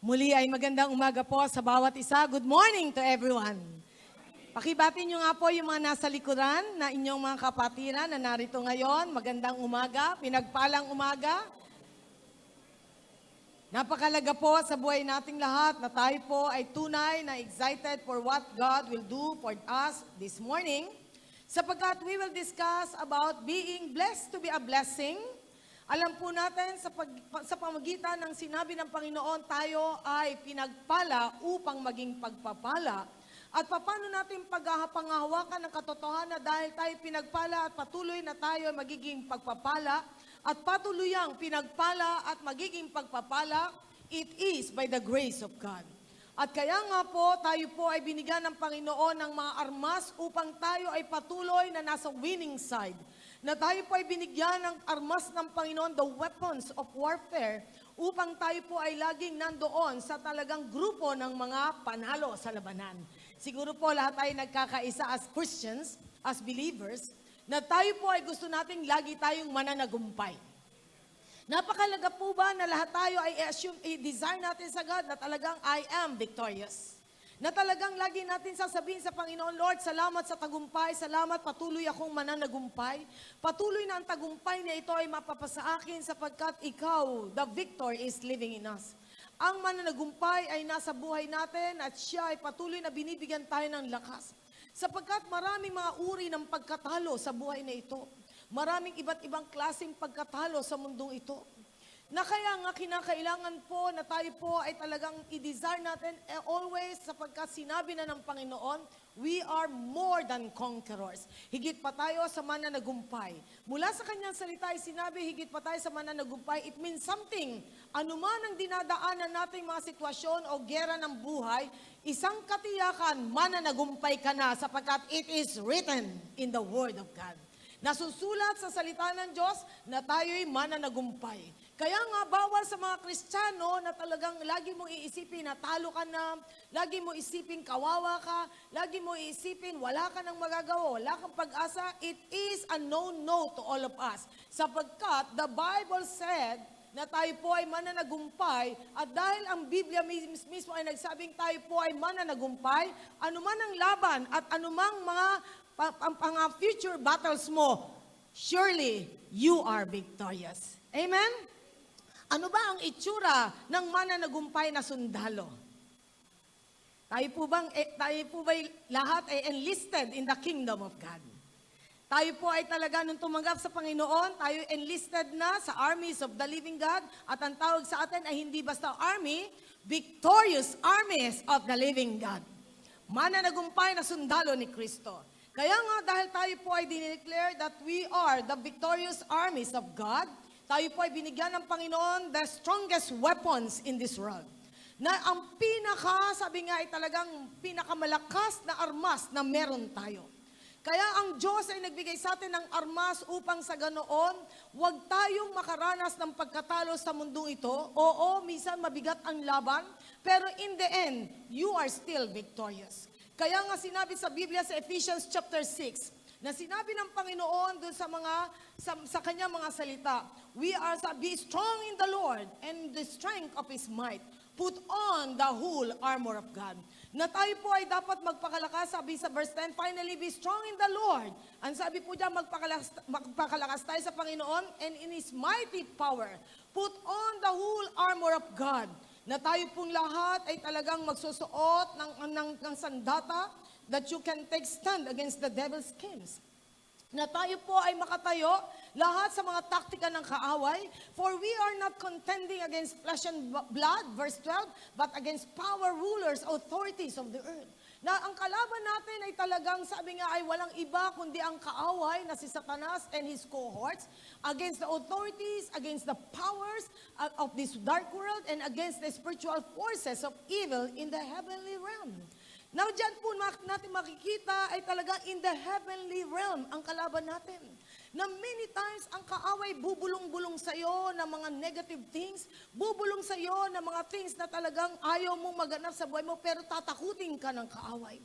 Muli ay magandang umaga po sa bawat isa. Good morning to everyone. Pakibati nyo nga po yung mga nasa likuran na inyong mga kapatiran na narito ngayon. Magandang umaga, pinagpalang umaga. Napakalaga po sa buhay nating lahat na tayo po ay tunay na excited for what God will do for us this morning. Sapagkat we will discuss about being blessed to be a blessing. Alam po natin sa pamagitan ng sinabi ng Panginoon, tayo ay pinagpala upang maging pagpapala. At paano natin panghahawakan ng katotohanan na dahil tayo pinagpala at patuloy na tayo magiging pagpapala at patuluyang pinagpala at magiging pagpapala, it is by the grace of God. At kaya nga po, tayo po ay binigyan ng Panginoon ng mga armas upang tayo ay patuloy na nasa winning side. Na tayo po ay binigyan ng armas ng Panginoon, the weapons of warfare, upang tayo po ay laging nandoon sa talagang grupo ng mga panalo sa labanan. Siguro po lahat tayo nagkakaisa as Christians, as believers, na tayo po ay gusto nating lagi tayong mananagumpay. Napakalaga po ba na lahat tayo ay i-desire natin sa God na talagang I am victorious. Na talagang lagi natin sasabihin sa Panginoon, Lord, salamat sa tagumpay, salamat, patuloy akong mananagumpay. Patuloy na ang tagumpay na ito ay mapapasa akin sapagkat ikaw, the victor, is living in us. Ang mananagumpay ay nasa buhay natin at siya ay patuloy na binibigyan tayo ng lakas. Sapagkat maraming mga uri ng pagkatalo sa buhay na ito. Maraming iba't ibang klaseng pagkatalo sa mundong ito. Na kaya nga kinakailangan po na tayo po ay talagang i-desire natin always sapagkat sinabi na ng Panginoon, we are more than conquerors. Higit pa tayo sa mananagumpay. Mula sa kanyang salita ay sinabi, higit pa tayo sa mananagumpay. It means something. Ano man ang dinadaanan nating mga sitwasyon o gera ng buhay, isang katiyakan, mananagumpay ka na sapagkat it is written in the Word of God. Nasusulat sa salita ng Diyos na tayo'y mananagumpay. Kaya nga, bawal sa mga Kristiyano na talagang lagi mong iisipin na talo ka na, lagi mo isipin kawawa ka, lagi mo iisipin wala ka nang magagawa, wala kang pag-asa. It is a no-no to all of us. Sapagkat the Bible said na tayo po ay mananagumpay at dahil ang Biblia mismo ay nagsabing tayo po ay mananagumpay, anuman ang laban at anumang mga future battles mo, surely you are victorious. Amen? Ano ba ang itsura ng mananagumpay na sundalo? Tayo po ba lahat ay enlisted in the kingdom of God? Tayo po ay talaga nung tumanggap sa Panginoon, tayo enlisted na sa armies of the living God at ang tawag sa atin ay hindi basta army, victorious armies of the living God. Mananagumpay na sundalo ni Kristo. Kaya nga dahil tayo po ay dineclare that we are the victorious armies of God, tayo po ay binigyan ng Panginoon the strongest weapons in this world. Na ang sabi nga ay talagang pinakamalakas na armas na meron tayo. Kaya ang Diyos ay nagbigay sa atin ng armas upang sa ganoon, huwag tayong makaranas ng pagkatalo sa mundong ito. Oo, minsan mabigat ang laban, pero in the end, you are still victorious. Kaya nga sinabi sa Biblia sa Ephesians chapter 6, na sinabi ng Panginoon doon sa kanyang mga salita, be strong in the Lord and the strength of His might. Put on the whole armor of God. Na tayo po ay dapat magpakalakas, sabi sa verse 10, finally be strong in the Lord. Ang sabi po dyan, magpakalakas tayo sa Panginoon and in His mighty power. Put on the whole armor of God. Na tayo pong lahat ay talagang magsusuot ng sandata that you can take stand against the devil's schemes. Na tayo po ay makatayo lahat sa mga taktika ng kaaway, for we are not contending against flesh and blood, verse 12, but against power, rulers, authorities of the earth. Na ang kalaban natin ay talagang, sabi nga, ay walang iba kundi ang kaaway na si Satanas and his cohorts against the authorities, against the powers of this dark world, and against the spiritual forces of evil in the heavenly realm. Now, dyan po natin makikita ay talaga in the heavenly realm ang kalaban natin. Na many times ang kaaway bubulong-bulong sa iyo ng mga negative things, bubulong sa iyo ng mga things na talagang ayaw mong maganap sa buhay mo pero tatakutin ka ng kaaway.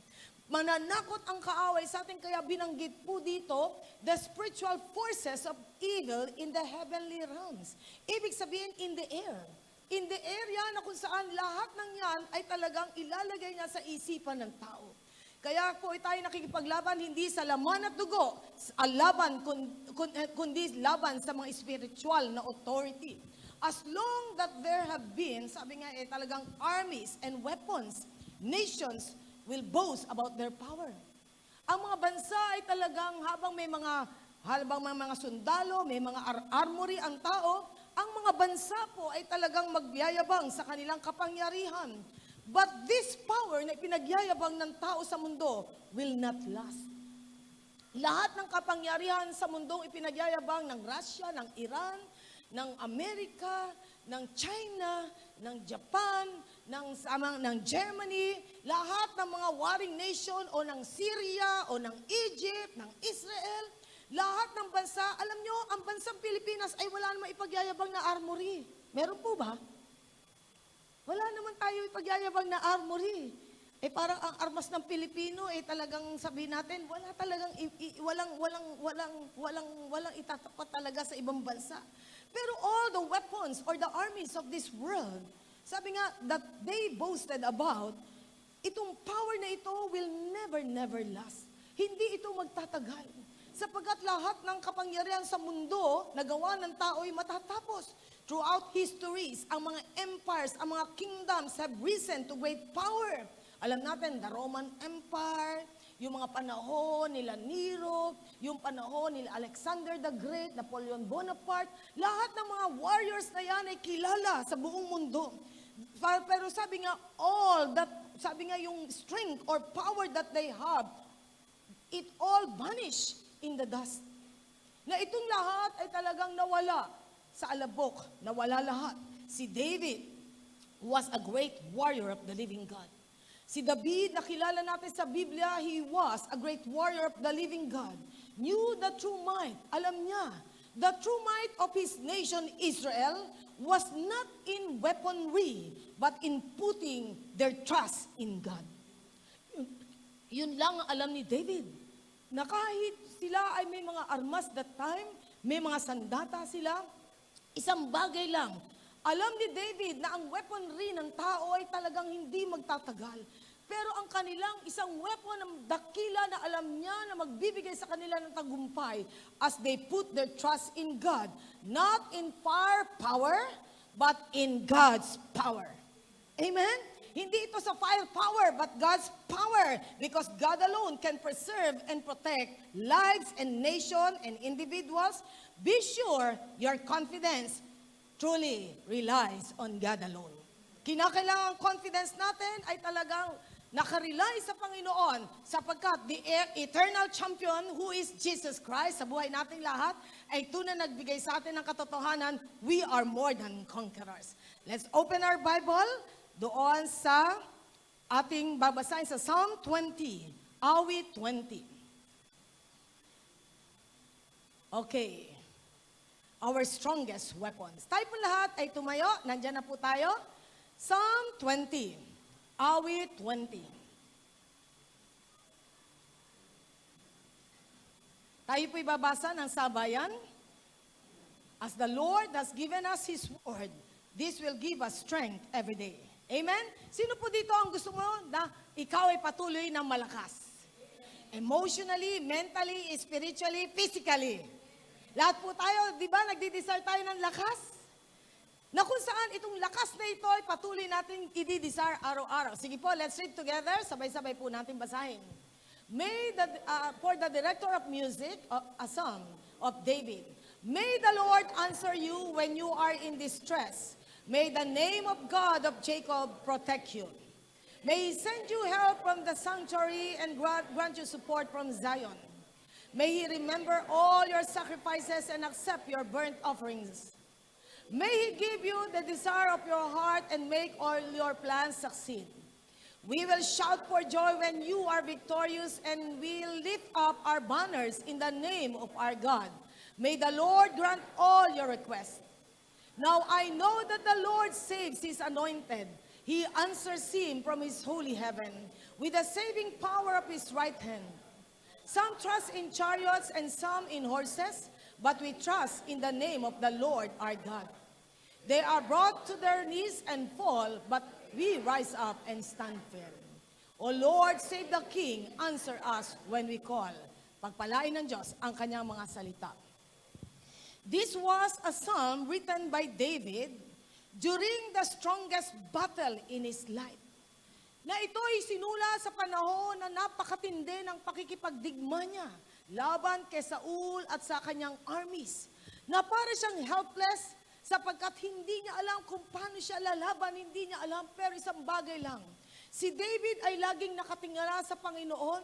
Mananakot ang kaaway sa atin kaya binanggit po dito the spiritual forces of evil in the heavenly realms. Ibig sabihin in the air. in the area na kung saan lahat ng yan ay talagang ilalagay niya sa isipan ng tao. Kaya po tayo nakikipaglaban hindi sa laman at dugo, laban kundi laban sa mga spiritual na authority. As long that there have been, sabi nga talagang armies and weapons, nations will boast about their power. Ang mga bansa ay talagang habang may mga sundalo, may mga armory ang tao, ang mga bansa po ay talagang magyayabang sa kanilang kapangyarihan. But this power na ipinagyayabang ng tao sa mundo will not last. Lahat ng kapangyarihan sa mundong ipinagyayabang ng Russia, ng Iran, ng Amerika, ng China, ng Japan, ng Germany, lahat ng mga warring nation o ng Syria o ng Egypt, ng Israel, lahat ng bansa, alam nyo, ang bansang Pilipinas ay wala namang ipagyayabang na armory. Meron po ba? Wala naman tayo ipagyayabang na armory. Parang ang armas ng Pilipino, talagang sabihin natin, wala talagang, walang itatapat talaga sa ibang bansa. Pero all the weapons or the armies of this world, sabi nga, that they boasted about, itong power na ito will never last. Hindi ito magtatagal. Sapagkat lahat ng kapangyarihan sa mundo na gawa ng tao ay matatapos. Throughout histories, ang mga empires, ang mga kingdoms have risen to great power. Alam natin, the Roman Empire, yung mga panahon nila Nero, yung panahon nila Alexander the Great, Napoleon Bonaparte, lahat ng mga warriors na yan ay kilala sa buong mundo. Pero sabi nga, sabi nga yung strength or power that they have, it all vanished in the dust. Na itong lahat ay talagang nawala sa alabok, nawala lahat. Si David was a great warrior of the living God. Si David, nakilala natin sa Biblia, he was a great warrior of the living God. Knew the true might. Alam niya, the true might of his nation Israel was not in weaponry, but in putting their trust in God. Yun lang ang alam ni David. Na kahit sila ay may mga armas that time, may mga sandata sila, isang bagay lang, alam ni David na ang weaponry ng tao ay talagang hindi magtatagal. Pero ang kanilang isang weapon ng dakila na alam niya na magbibigay sa kanila ng tagumpay as they put their trust in God. Not in firepower, but in God's power. Amen? Hindi ito sa firepower, but God's power. Because God alone can preserve and protect lives and nation and individuals. Be sure your confidence truly relies on God alone. Kinakailangan confidence natin ay talagang nakarely sa Panginoon sapagkat the eternal champion who is Jesus Christ sa buhay nating lahat ay tunay nagbigay sa atin ng katotohanan, we are more than conquerors. Let's open our Bible doon sa ating babasahin sa Psalm 20, awit 20. Okay. Our strongest weapons. Tayo po lahat ay tumayo. Nandiyan na po tayo. Psalm 20. Awit 20. Tayo po ibabasa ng sabayan. As the Lord has given us His word, this will give us strength every day. Amen? Sino po dito ang gusto mo na ikaw ay patuloy na malakas? Emotionally, mentally, spiritually, physically. Lahat po tayo, di ba, nagdi-desire tayo ng lakas? Na kung saan itong lakas na ito ay patuloy natin i-desire araw-araw. Sige po, let's read together. Sabay-sabay po natin basahin. For the director of music, a psalm of David. May the Lord answer you when you are in distress. May the name of God of Jacob protect you. May He send you help from the sanctuary and grant you support from Zion. May He remember all your sacrifices and accept your burnt offerings. May He give you the desire of your heart and make all your plans succeed. We will shout for joy when you are victorious and we'll lift up our banners in the name of our God. May the Lord grant all your requests. Now I know that the Lord saves His anointed. He answers him from His holy heaven with the saving power of His right hand. Some trust in chariots and some in horses, but we trust in the name of the Lord our God. They are brought to their knees and fall, but we rise up and stand firm. O Lord, save the King, answer us when we call. Pagpalain ng Diyos ang kanyang mga salita. This was a psalm written by David during the strongest battle in his life. Na ito ay sinula sa panahon na napakatindi ng pakikipagdigma niya laban kay Saul at sa kanyang armies. Na para siyang helpless sapagkat hindi niya alam kung paano siya lalaban, hindi niya alam, pero isang bagay lang. Si David ay laging nakatingala sa Panginoon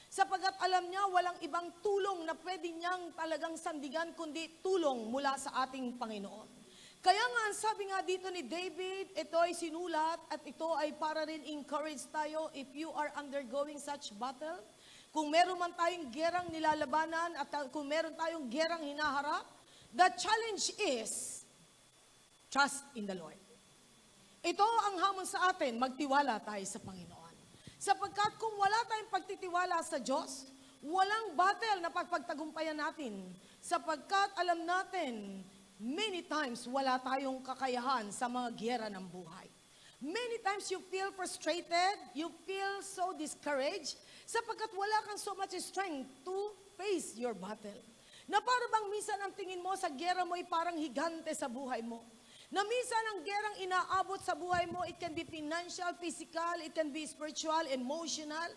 sapagkat alam niya walang ibang tulong na pwede niyang talagang sandigan kundi tulong mula sa ating Panginoon. Kaya nga, ang sabi nga dito ni David, ito ay sinulat at ito ay para rin encourage tayo if you are undergoing such battle. Kung meron man tayong gerang nilalabanan at kung meron tayong gerang hinaharap, the challenge is trust in the Lord. Ito ang hamon sa atin, magtiwala tayo sa Panginoon. Sapagkat kung wala tayong pagtitiwala sa Diyos, walang battle na pagpagtagumpayan natin. Sapagkat alam natin, many times, wala tayong kakayahan sa mga giyera ng buhay. Many times you feel frustrated, you feel so discouraged, sapagkat wala kang so much strength to face your battle. Na para bang minsan ang tingin mo sa giyera mo ay parang higante sa buhay mo. Na minsan ang gerang inaabot sa buhay mo, it can be financial, physical, it can be spiritual, emotional.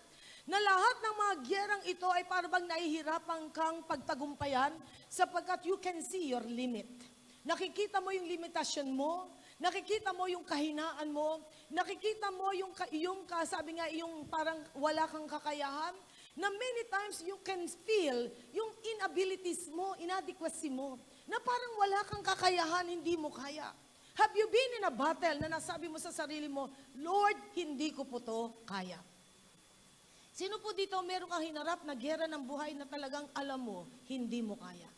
Na lahat ng mga gerang ito ay para bang nahihirapan kang pagtagumpayan sapagkat you can see your limit. Nakikita mo yung limitasyon mo, nakikita mo yung kahinaan mo, nakikita mo sabi nga, yung parang wala kang kakayahan, na many times you can feel yung inabilities mo, inadequacy mo, na parang wala kang kakayahan, hindi mo kaya. Have you been in a battle na nasabi mo sa sarili mo, Lord, hindi ko po to kaya? Sino po dito meron kang hinarap na gera ng buhay na talagang alam mo, hindi mo kaya?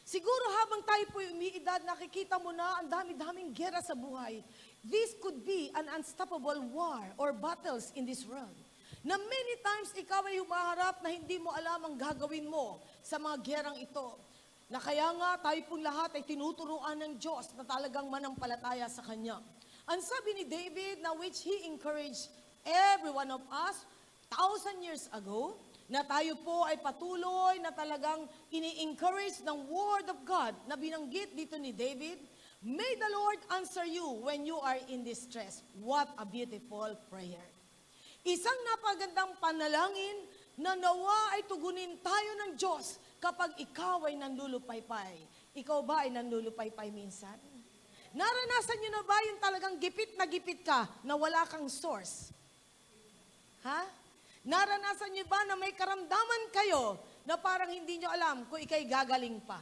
Siguro habang tayo po umiidad, nakikita mo na ang dami-daming gera sa buhay. This could be an unstoppable war or battles in this world. Na many times ikaw ay humaharap na hindi mo alam ang gagawin mo sa mga gerang ito. Na kaya nga tayo pong lahat ay tinuturuan ng Diyos na talagang manampalataya sa Kanya. Ang sabi ni David na which he encouraged every one of us 1,000 years ago, na tayo po ay patuloy na talagang ini-encourage ng Word of God na binanggit dito ni David, may the Lord answer you when you are in distress. What a beautiful prayer. Isang napagandang panalangin na nawa ay tugunin tayo ng Diyos kapag ikaw ay nanlulupaypay. Ikaw ba ay nanlulupaypay minsan? Naranasan niyo na ba yung talagang gipit ka na wala kang source? Ha? Naranasan niyo ba na may karamdaman kayo na parang hindi niyo alam kung ikay gagaling pa?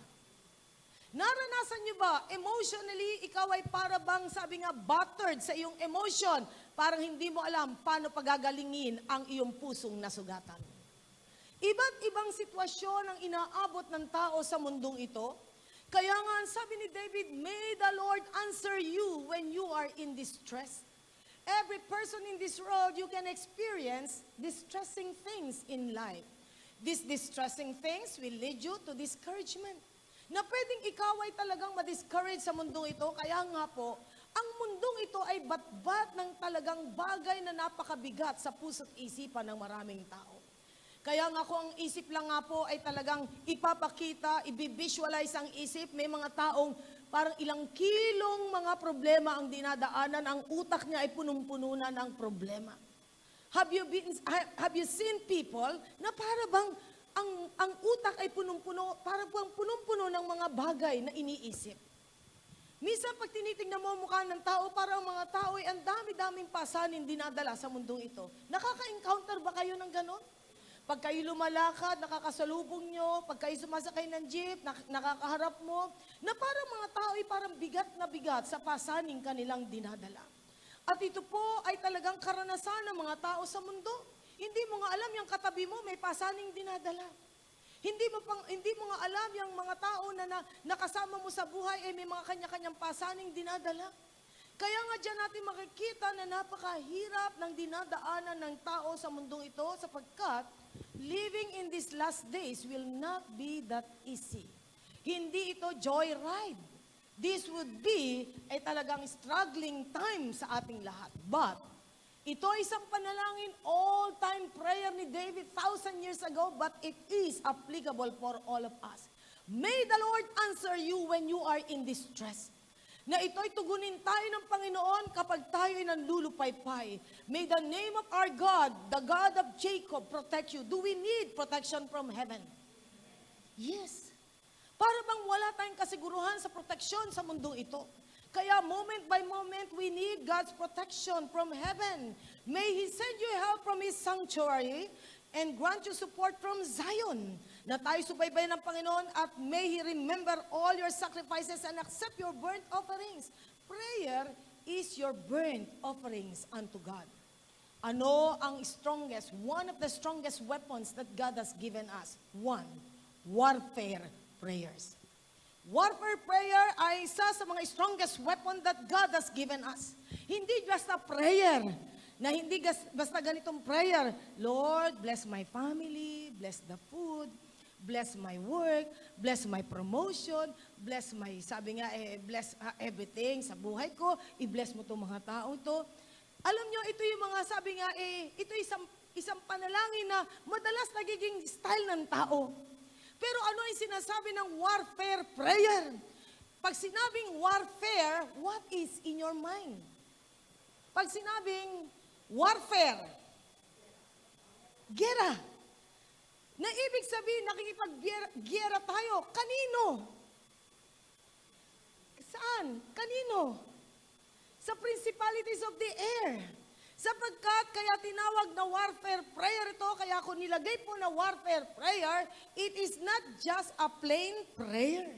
Naranasan niyo ba, emotionally, ikaw ay para bang, sabi nga, battered sa iyong emotion, parang hindi mo alam paano pagagalingin ang iyong pusong nasugatan? Iba't ibang sitwasyon ang inaabot ng tao sa mundong ito. Kaya nga, sabi ni David, may the Lord answer you when you are in distress. Every person in this world, you can experience distressing things in life. These distressing things will lead you to discouragement. Na pwedeng ikaw ay talagang ma-discourage sa mundong ito, kaya nga po, ang mundong ito ay batbat ng talagang bagay na napakabigat sa puso't isipan ng maraming tao. Kaya nga kung ang isip lang nga po ay talagang ipapakita, i-visualize ang isip, may mga taong parang ilang kilong mga problema ang dinadaanan, ang utak niya ay punong-puno na ng problema. Have you seen people na para bang ang utak ay punong-puno, para bang punong-puno ng mga bagay na iniisip? Minsan pag tinitingnan mo ang mukha ng tao, parang mga tao ay ang dami-daming pasanin dinadala sa mundong ito. Nakaka-encounter ba kayo ng ganon? Pag kayo lumalakad, nakakasalubong nyo, pag kayo sumasakay ng jeep, nakakaharap mo, na parang mga tao ay parang bigat na bigat sa pasaning kanilang dinadala. At ito po ay talagang karanasan ng mga tao sa mundo. Hindi mo nga alam yung katabi mo may pasaning dinadala. Hindi mo nga alam yung mga tao na nakasama mo sa buhay ay may mga kanya-kanyang pasaning dinadala. Kaya nga dyan natin makikita na napakahirap ng dinadaanan ng tao sa mundong ito sapagkat living in these last days will not be that easy. Hindi ito joyride. this would be ay talagang struggling time sa ating lahat. But, ito ay isang panalangin, all-time prayer ni David 1,000 years ago, but it is applicable for all of us. May the Lord answer you when you are in distress. Na ito'y tugunin tayo ng Panginoon kapag tayo ay nanlulupaypay. May the name of our God, the God of Jacob, protect you. Do we need protection from heaven? Yes. Para bang wala tayong kasiguruhan sa proteksyon sa mundo ito. Kaya moment by moment, we need God's protection from heaven. May He send you help from His sanctuary and grant you support from Zion. Na tayo subaybay ng Panginoon at may He remember all your sacrifices and accept your burnt offerings. Prayer is your burnt offerings unto God. Ano ang strongest, one of the strongest weapons that God has given us? One, warfare prayers. Warfare prayer ay isa sa mga strongest weapon that God has given us. Hindi just a prayer, na hindi basta ganitong prayer, Lord, bless my family, bless the food, bless my work, bless my promotion, bless my, sabi nga, bless everything sa buhay ko, i-bless mo itong mga taong to. Alam nyo, ito yung mga, sabi nga, ito isang panalangin na madalas nagiging style ng tao. Pero ano yung sinasabi ng warfare prayer? Pag sinabing warfare, what is in your mind? Pag sinabing warfare, gera. Na ibig sabihin, nakikipag-gera tayo. Kanino? Saan? Kanino? Sa principalities of the air. Sapagkat kaya tinawag na warfare prayer ito, kaya ako nilagay po na warfare prayer, it is not just a plain prayer.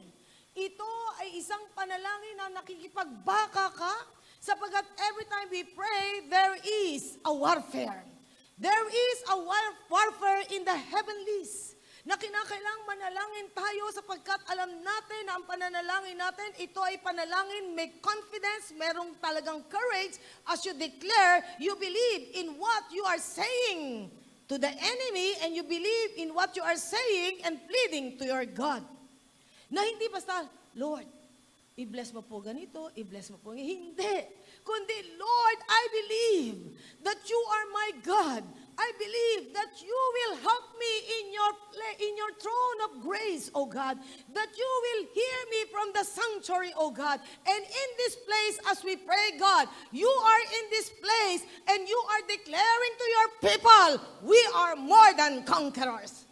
Ito ay isang panalangin na nakikipagbaka ka, sapagkat every time we pray, there is a warfare. There is a warfare in the heavenlies na kinakailangang manalangin tayo sapagkat alam natin na ang pananalangin natin, ito ay panalangin, may confidence, merong talagang courage as you declare, you believe in what you are saying to the enemy and you believe in what you are saying and pleading to your God. Na hindi basta, Lord, i-bless mo po ganito, i-bless mo po ganito. Hindi. Kundi, Lord, I believe that you are my God. I believe that you will help me in your throne of grace, O God. That you will hear me from the sanctuary, O God. And in this place, as we pray, God, you are in this place and you are declaring to your people, we are more than conquerors.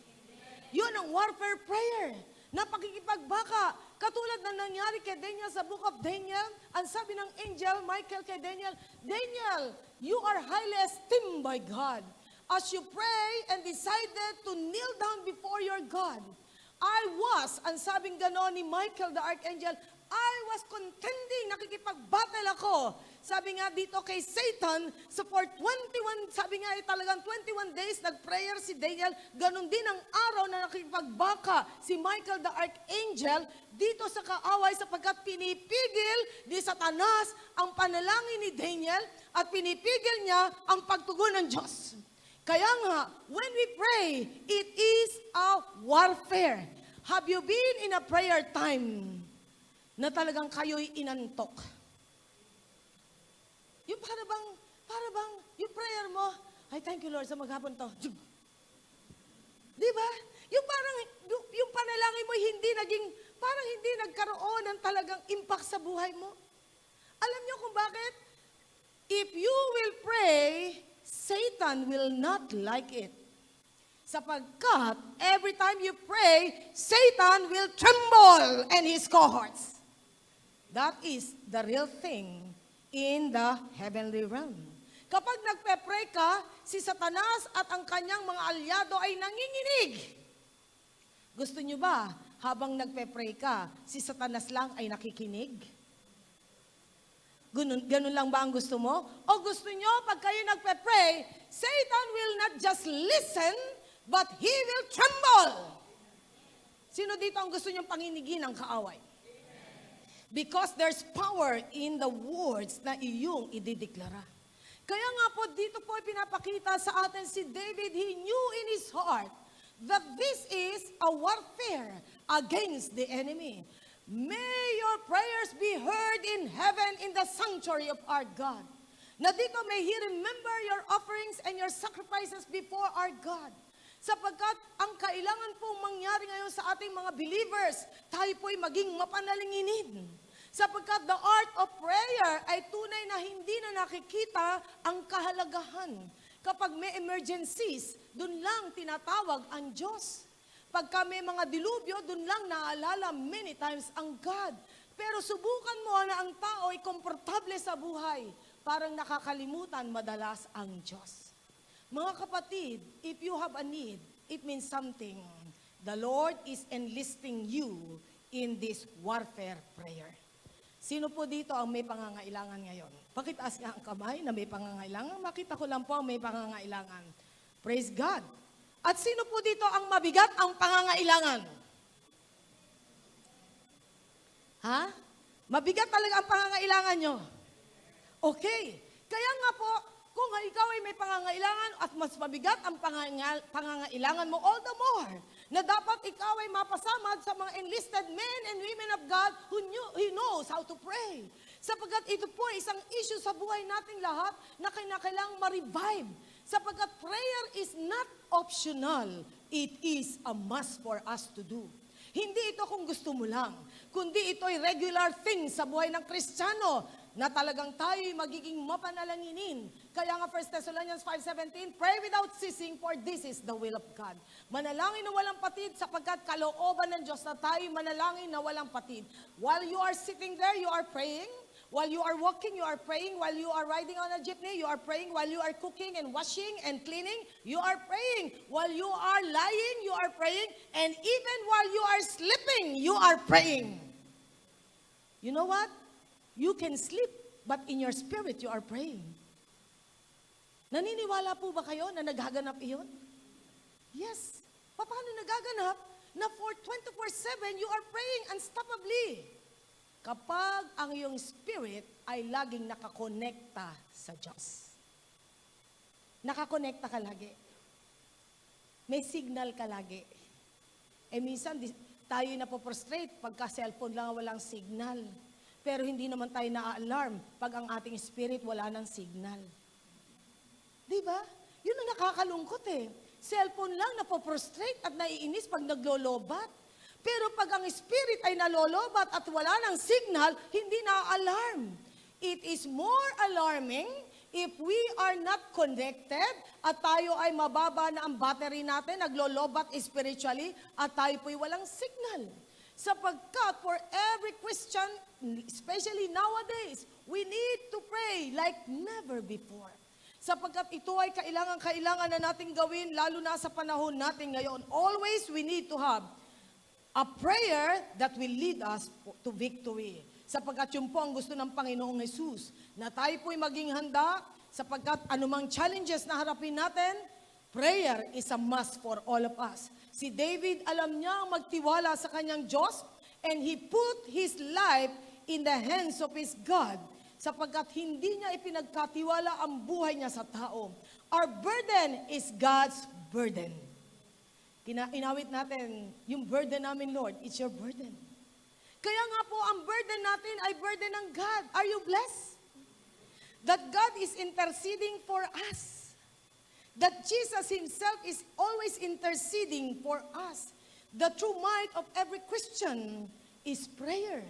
Yun ang warfare prayer. Na pakikipagbaka, katulad na nangyari kay Daniel sa book of Daniel, ang sabi ng angel Michael kay Daniel, Daniel, you are highly esteemed by God. As you pray and decided to kneel down before your God, ang sabing gano'n ni Michael the archangel, I was contending, nakikipag-battle ako. Sabi nga dito kay Satan, so for 21, sabi nga talagang 21 days, nag-prayer si Daniel, ganun din ang araw na nakikipagbaka si Michael the Archangel, dito sa kaaway sapagkat pinipigil ni Satanas ang panalangin ni Daniel at pinipigil niya ang pagtugon ng Diyos. Kaya nga, when we pray, it is a warfare. Have you been in a prayer time na talagang kayo'y inantok? Yung para bang, yung prayer mo, ay thank you Lord sa maghapon to. Di ba? Yung panalangin mo parang hindi nagkaroon ng talagang impact sa buhay mo. Alam niyo kung bakit? If you will pray, Satan will not like it. Sapagkat every time you pray, Satan will tremble and his cohorts. That is the real thing in the heavenly realm. Kapag nagpe-pray ka, si Satanas at ang kanyang mga alyado ay nanginginig. Gusto nyo ba, habang nagpe-pray ka, si Satanas lang ay nakikinig? Ganun lang ba ang gusto mo? O gusto nyo, pag kayo nagpe-pray, Satan will not just listen, but he will tremble. Sino dito ang gusto nyong panginigin ng kaaway? Because there's power in the words na iyong idideklara. Kaya nga po, dito po pinapakita sa atin si David, he knew in his heart that this is a warfare against the enemy. May your prayers be heard in heaven in the sanctuary of our God. Na dito may He remember your offerings and your sacrifices before our God. Sapagkat ang kailangan pong mangyari ngayon sa ating mga believers, tayo po'y maging mapanalinginin. Sapagkat the art of prayer ay tunay na hindi na nakikita ang kahalagahan. Kapag may emergencies, dun lang tinatawag ang Diyos. Pagka may mga dilubyo, dun lang naalala many times ang God. Pero subukan mo na ang tao ay komportable sa buhay, parang nakakalimutan madalas ang Diyos. Mga kapatid, if you have a need, it means something. The Lord is enlisting you in this warfare prayer. Sino po dito ang may pangangailangan ngayon? Pakitaas nga ang kamay na may pangangailangan. Makita ko lang po ang may pangangailangan. Praise God. At sino po dito ang mabigat ang pangangailangan? Ha? Mabigat talaga ang pangangailangan nyo? Okay. Kaya nga po, kung ikaw ay may pangangailangan at mas mabigat ang pangangailangan mo, all the more, na dapat ikaw ay mapasamad sa mga enlisted men and women of God who knows how to pray. Sapagkat ito po ay isang issue sa buhay nating lahat na kailangang ma-revive. Sapagkat prayer is not optional. It is a must for us to do. Hindi ito kung gusto mo lang, kundi ito ay regular thing sa buhay ng Kristiyano na talagang tayo'y magiging mapanalanginin. Kaya nga 1 Thessalonians 5:17, pray without ceasing, for this is the will of God. Manalangin na walang patid sapagkat kalooban ng Diyos na tayo'y manalangin na walang patid. While you are sitting there, you are praying. While you are walking, you are praying. While you are riding on a jeepney, you are praying. While you are cooking and washing and cleaning, you are praying. While you are lying, you are praying. And even while you are sleeping, you are praying. You know what? You can sleep, but in your spirit, you are praying. Naniniwala po ba kayo na naghaganap iyon? Yes. Paano nagaganap? Na for 24/7, you are praying unstoppably. Kapag ang iyong spirit ay laging nakakonekta sa Diyos. Nakakonekta ka lagi. May signal ka lagi. Minsan tayo napoprostrate pagka cellphone lang walang signal. Pero hindi naman tayo na-alarm pag ang ating spirit wala ng signal. Di ba? Yun ang nakakalungkot eh. Cellphone lang napoprostrate at naiinis pag naglolobat. Pero pag ang spirit ay nalolobat at wala ng signal, hindi na-alarm. It is more alarming if we are not connected at tayo ay mababa na ang battery natin, naglolobat spiritually at tayo po'y walang signal. Sapagkat for every Christian, especially nowadays, we need to pray like never before. Sapagkat ito ay kailangan na nating gawin, lalo na sa panahon natin ngayon. Always we need to have a prayer that will lead us to victory. Sapagkat yun po ang gusto ng Panginoong Jesus, na tayo po'y maging handa, sapagkat anumang challenges na harapin natin, prayer is a must for all of us. Si David, alam niya ang magtiwala sa kanyang Diyos, and he put his life in the hands of his God, sapagkat hindi niya ipinagkatiwala ang buhay niya sa tao. Our burden is God's burden. Inawit natin, yung burden namin, Lord, it's your burden. Kaya nga po, ang burden natin ay burden ng God. Are you blessed? That God is interceding for us. That Jesus Himself is always interceding for us. The true might of every Christian is prayer.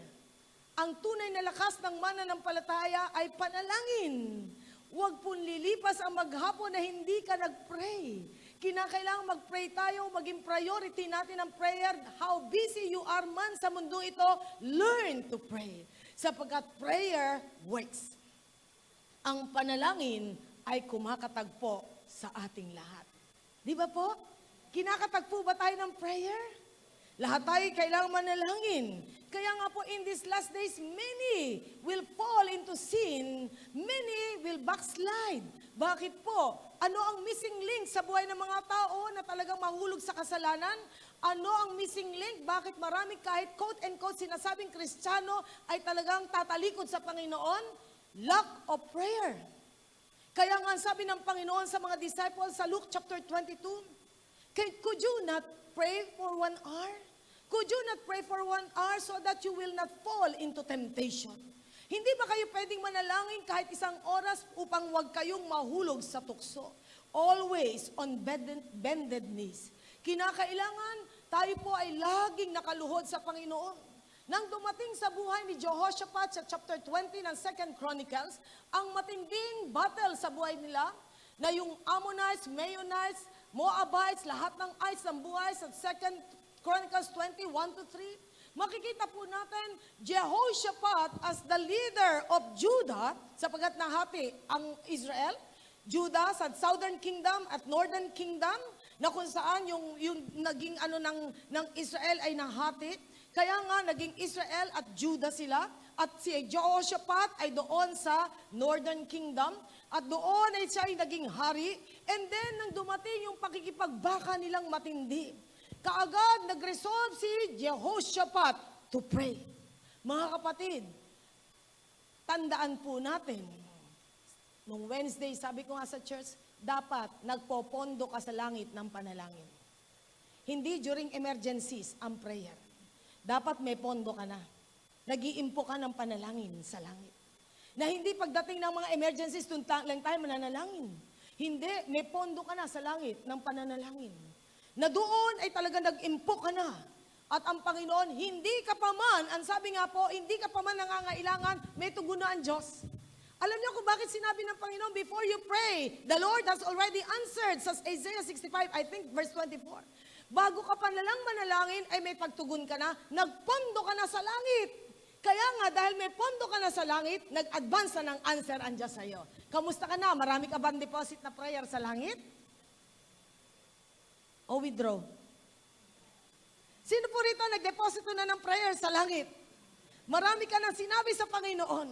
Ang tunay na lakas ng mananampalataya ay panalangin. Huwag pong lilipas ang maghapon na hindi ka nag-pray. Kinakailangan mag-pray tayo, maging priority natin ang prayer. How busy you are man sa mundo ito, learn to pray. Sapagkat prayer works. Ang panalangin ay kumakatagpo sa ating lahat. Di ba po? Kinakatagpo ba tayo ng prayer? Lahat tayo kailangan manalangin. Kaya nga po in these last days, many will fall into sin, many will backslide. Bakit po? Ano ang missing link sa buhay ng mga tao na talagang mahulog sa kasalanan? Ano ang missing link? Bakit marami kahit quote-and-quote sinasabing Kristiyano ay talagang tatalikod sa Panginoon? Lack of prayer. Kaya nga sabi ng Panginoon sa mga disciples sa Luke chapter 22, could you not pray for 1 hour? Could you not pray for 1 hour so that you will not fall into temptation? Hindi ba kayo pwedeng manalangin kahit 1 oras upang huwag kayong mahulog sa tukso? Always on bended knees. Kinakailangan tayo po ay laging nakaluhod sa Panginoon. Nang dumating sa buhay ni Jehoshaphat sa chapter 20 ng 2 Chronicles, ang matinding battle sa buhay nila, na yung Ammonites, Maonites, Moabites, lahat ng ites ng buhay sa 2 Chronicles 20, 1-3, makikita po natin Jehoshaphat as the leader of Judah, sapagkat nahati ang Israel, Judah sa Southern Kingdom at Northern Kingdom, na kung saan yung naging ng Israel ay nahati. Kaya nga naging Israel at Judah sila, at si Jehoshaphat ay doon sa Northern Kingdom, at doon ay siya ay naging hari. And then nang dumating yung pakikipagbaka nilang matindi, kaagad nag-resolve si Jehoshaphat to pray. Mga kapatid, tandaan po natin, nung Wednesday, sabi ko nga sa church, dapat nagpopondo ka sa langit ng panalangin. Hindi during emergencies ang prayer. Dapat may pondo ka na. Nag-iimpo ka ng panalangin sa langit. Na hindi pagdating ng mga emergencies, lang tayo mananalangin. Hindi, may pondo ka na sa langit ng pananalangin. Na doon ay talaga nag-impo ka na. At ang Panginoon, hindi ka pa man, ang sabi nga po, hindi ka pa man nangangailangan, may tugunan ang Diyos. Alam niyo kung bakit sinabi ng Panginoon, before you pray, the Lord has already answered, sa Isaiah 65, I think verse 24. Bago ka pa nalang manalangin, ay may pagtugon ka na, nagpondo ka na sa langit. Kaya nga, dahil may pondo ka na sa langit, nag-advance na ng answer ang Diyos sa iyo. Kamusta ka na? Marami ka bang deposit na prayer sa langit? O withdraw? Sino po rito nag-deposito na ng prayer sa langit? Marami ka na sinabi sa Panginoon.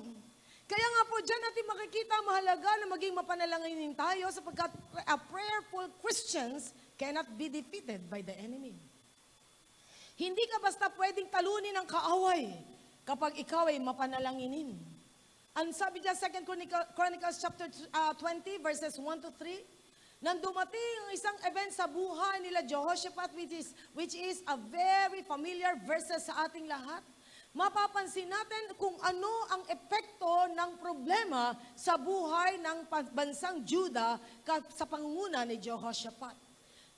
Kaya nga po dyan natin makikita mahalaga na maging mapanalanginin tayo sapagkat a prayerful Christians cannot be defeated by the enemy. Hindi ka basta pwedeng talunin ng kaaway kapag ikaw ay mapanalanginin. Ang sabi dyan, 2 Chronicles chapter 20 verses 1-3, nang dumating ang isang event sa buhay nila Jehoshaphat, which is a very familiar verses sa ating lahat, mapapansin natin kung ano ang epekto ng problema sa buhay ng bansang Judah sa pangunguna ni Jehoshaphat.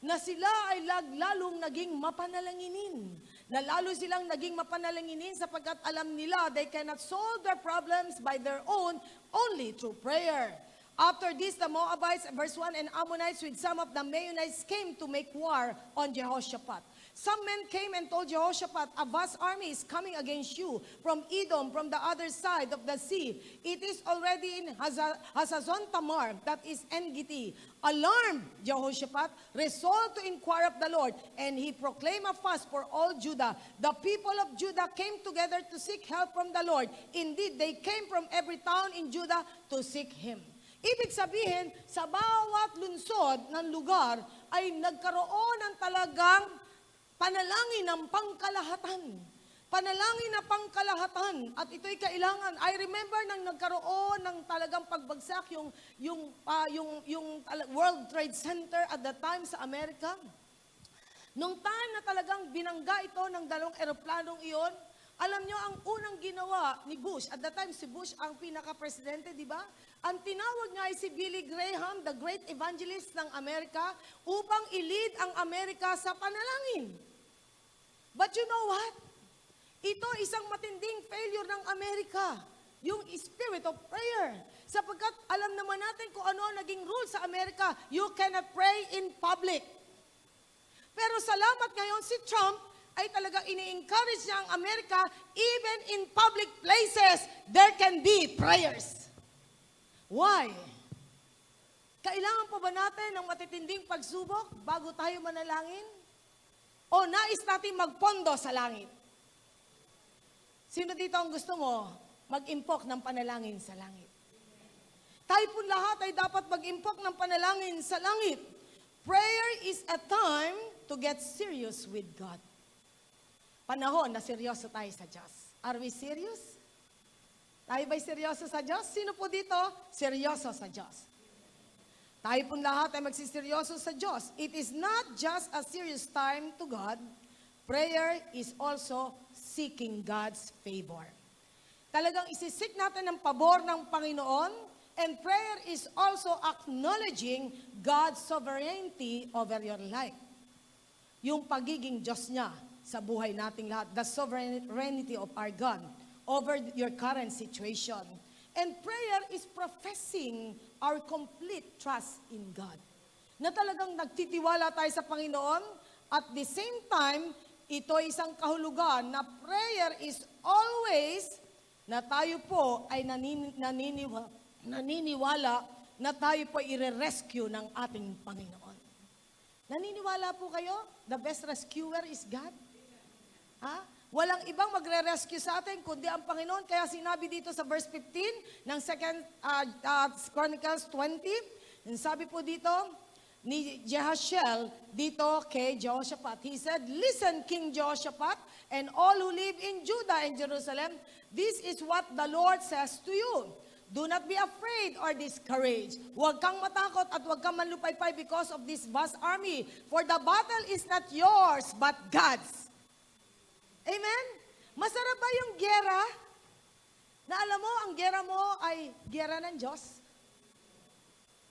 Na sila ay lalong naging mapanalanginin. Na lalo silang naging mapanalanginin sapagkat alam nila they cannot solve their problems by their own, only through prayer. After this, the Moabites, verse 1, and Ammonites with some of the Maonites came to make war on Jehoshaphat. Some men came and told Jehoshaphat, a vast army is coming against you from Edom, from the other side of the sea. It is already in Hazazon Tamar, that is En-Gedi. Alarmed, Jehoshaphat resolved to inquire of the Lord, and he proclaimed a fast for all Judah. The people of Judah came together to seek help from the Lord. Indeed, they came from every town in Judah to seek him. Ibig sabihin, sa bawat lunsod ng lugar ay nagkaroon ng talagang panalangin ng pangkalahatan. Panalangin na pangkalahatan. At ito'y kailangan. I remember nang nagkaroon ng talagang pagbagsak yung World Trade Center at the time sa Amerika. Nung time na talagang binangga ito ng 2 eroplanong iyon, alam nyo, ang unang ginawa ni Bush, at that time si Bush ang pinaka-presidente, di ba? Ang tinawag nga ay si Billy Graham, the great evangelist ng Amerika, upang i-lead ang Amerika sa panalangin. But you know what? Ito isang matinding failure ng Amerika, yung spirit of prayer. Sapagkat alam naman natin kung ano ang naging rule sa Amerika, you cannot pray in public. Pero salamat ngayon si Trump, ay talagang ini-encourage niya ang Amerika, even in public places, there can be prayers. Why? Kailangan pa ba natin ng matitinding pagsubok bago tayo manalangin? O nais natin magpondo sa langit? Sino dito ang gusto mo mag-impok ng panalangin sa langit? Tayo po lahat ay dapat mag-impok ng panalangin sa langit. Prayer is a time to get serious with God. Panahon na seryoso tayo sa Diyos. Are we serious? Tayo ba'y seryoso sa Diyos? Sino po dito? Seryoso sa Diyos. Tayo po lahat ay magsiseryoso sa Diyos. It is not just a serious time to God. prayer is also seeking God's favor. Talagang isisik natin ang pabor ng Panginoon, and prayer is also acknowledging God's sovereignty over your life. Yung pagiging Diyos niya sa buhay nating lahat, the sovereignty of our God over your current situation. And prayer is professing our complete trust in God. Na talagang nagtitiwala tayo sa Panginoon, at the same time, ito ay isang kahulugan na prayer is always na tayo po ay naniniwala na tayo po i-rescue ng ating Panginoon. Naniniwala po kayo? The best rescuer is God? Ha? Walang ibang magre-rescue sa atin kundi ang Panginoon. Kaya sinabi dito sa verse 15 ng 2 Chronicles 20, sabi po dito ni Jehaziel dito kay Jehoshaphat. He said, "Listen, King Jehoshaphat, and all who live in Judah and Jerusalem, this is what the Lord says to you. Do not be afraid or discouraged. Huwag kang matakot at huwag kang manlupaypay because of this vast army. For the battle is not yours, but God's." Amen? Masarap ba yung gera? Na alam mo, ang gera mo ay gera ng Diyos?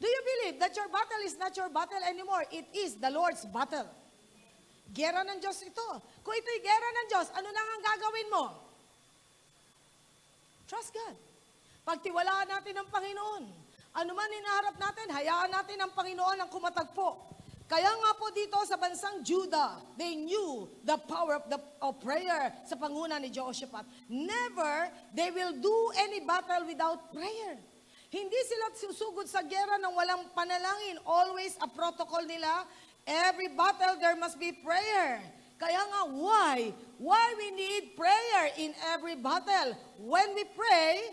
Do you believe that your battle is not your battle anymore? It is the Lord's battle. Gera ng Diyos ito. Kung ito'y gera ng Diyos, ano na ang gagawin mo? Trust God. Pagtiwalaan natin ang Panginoon. Ano man hinaharap natin, hayaan natin ang Panginoon ang kumatagpo. Kaya nga po dito sa bansang Judah, they knew the power of prayer sa panguna ni Jehoshaphat. Never they will do any battle without prayer. Hindi sila susugod sa gera ng walang panalangin. Always a protocol nila. Every battle there must be prayer. Kaya nga, why? Why we need prayer in every battle? When we pray,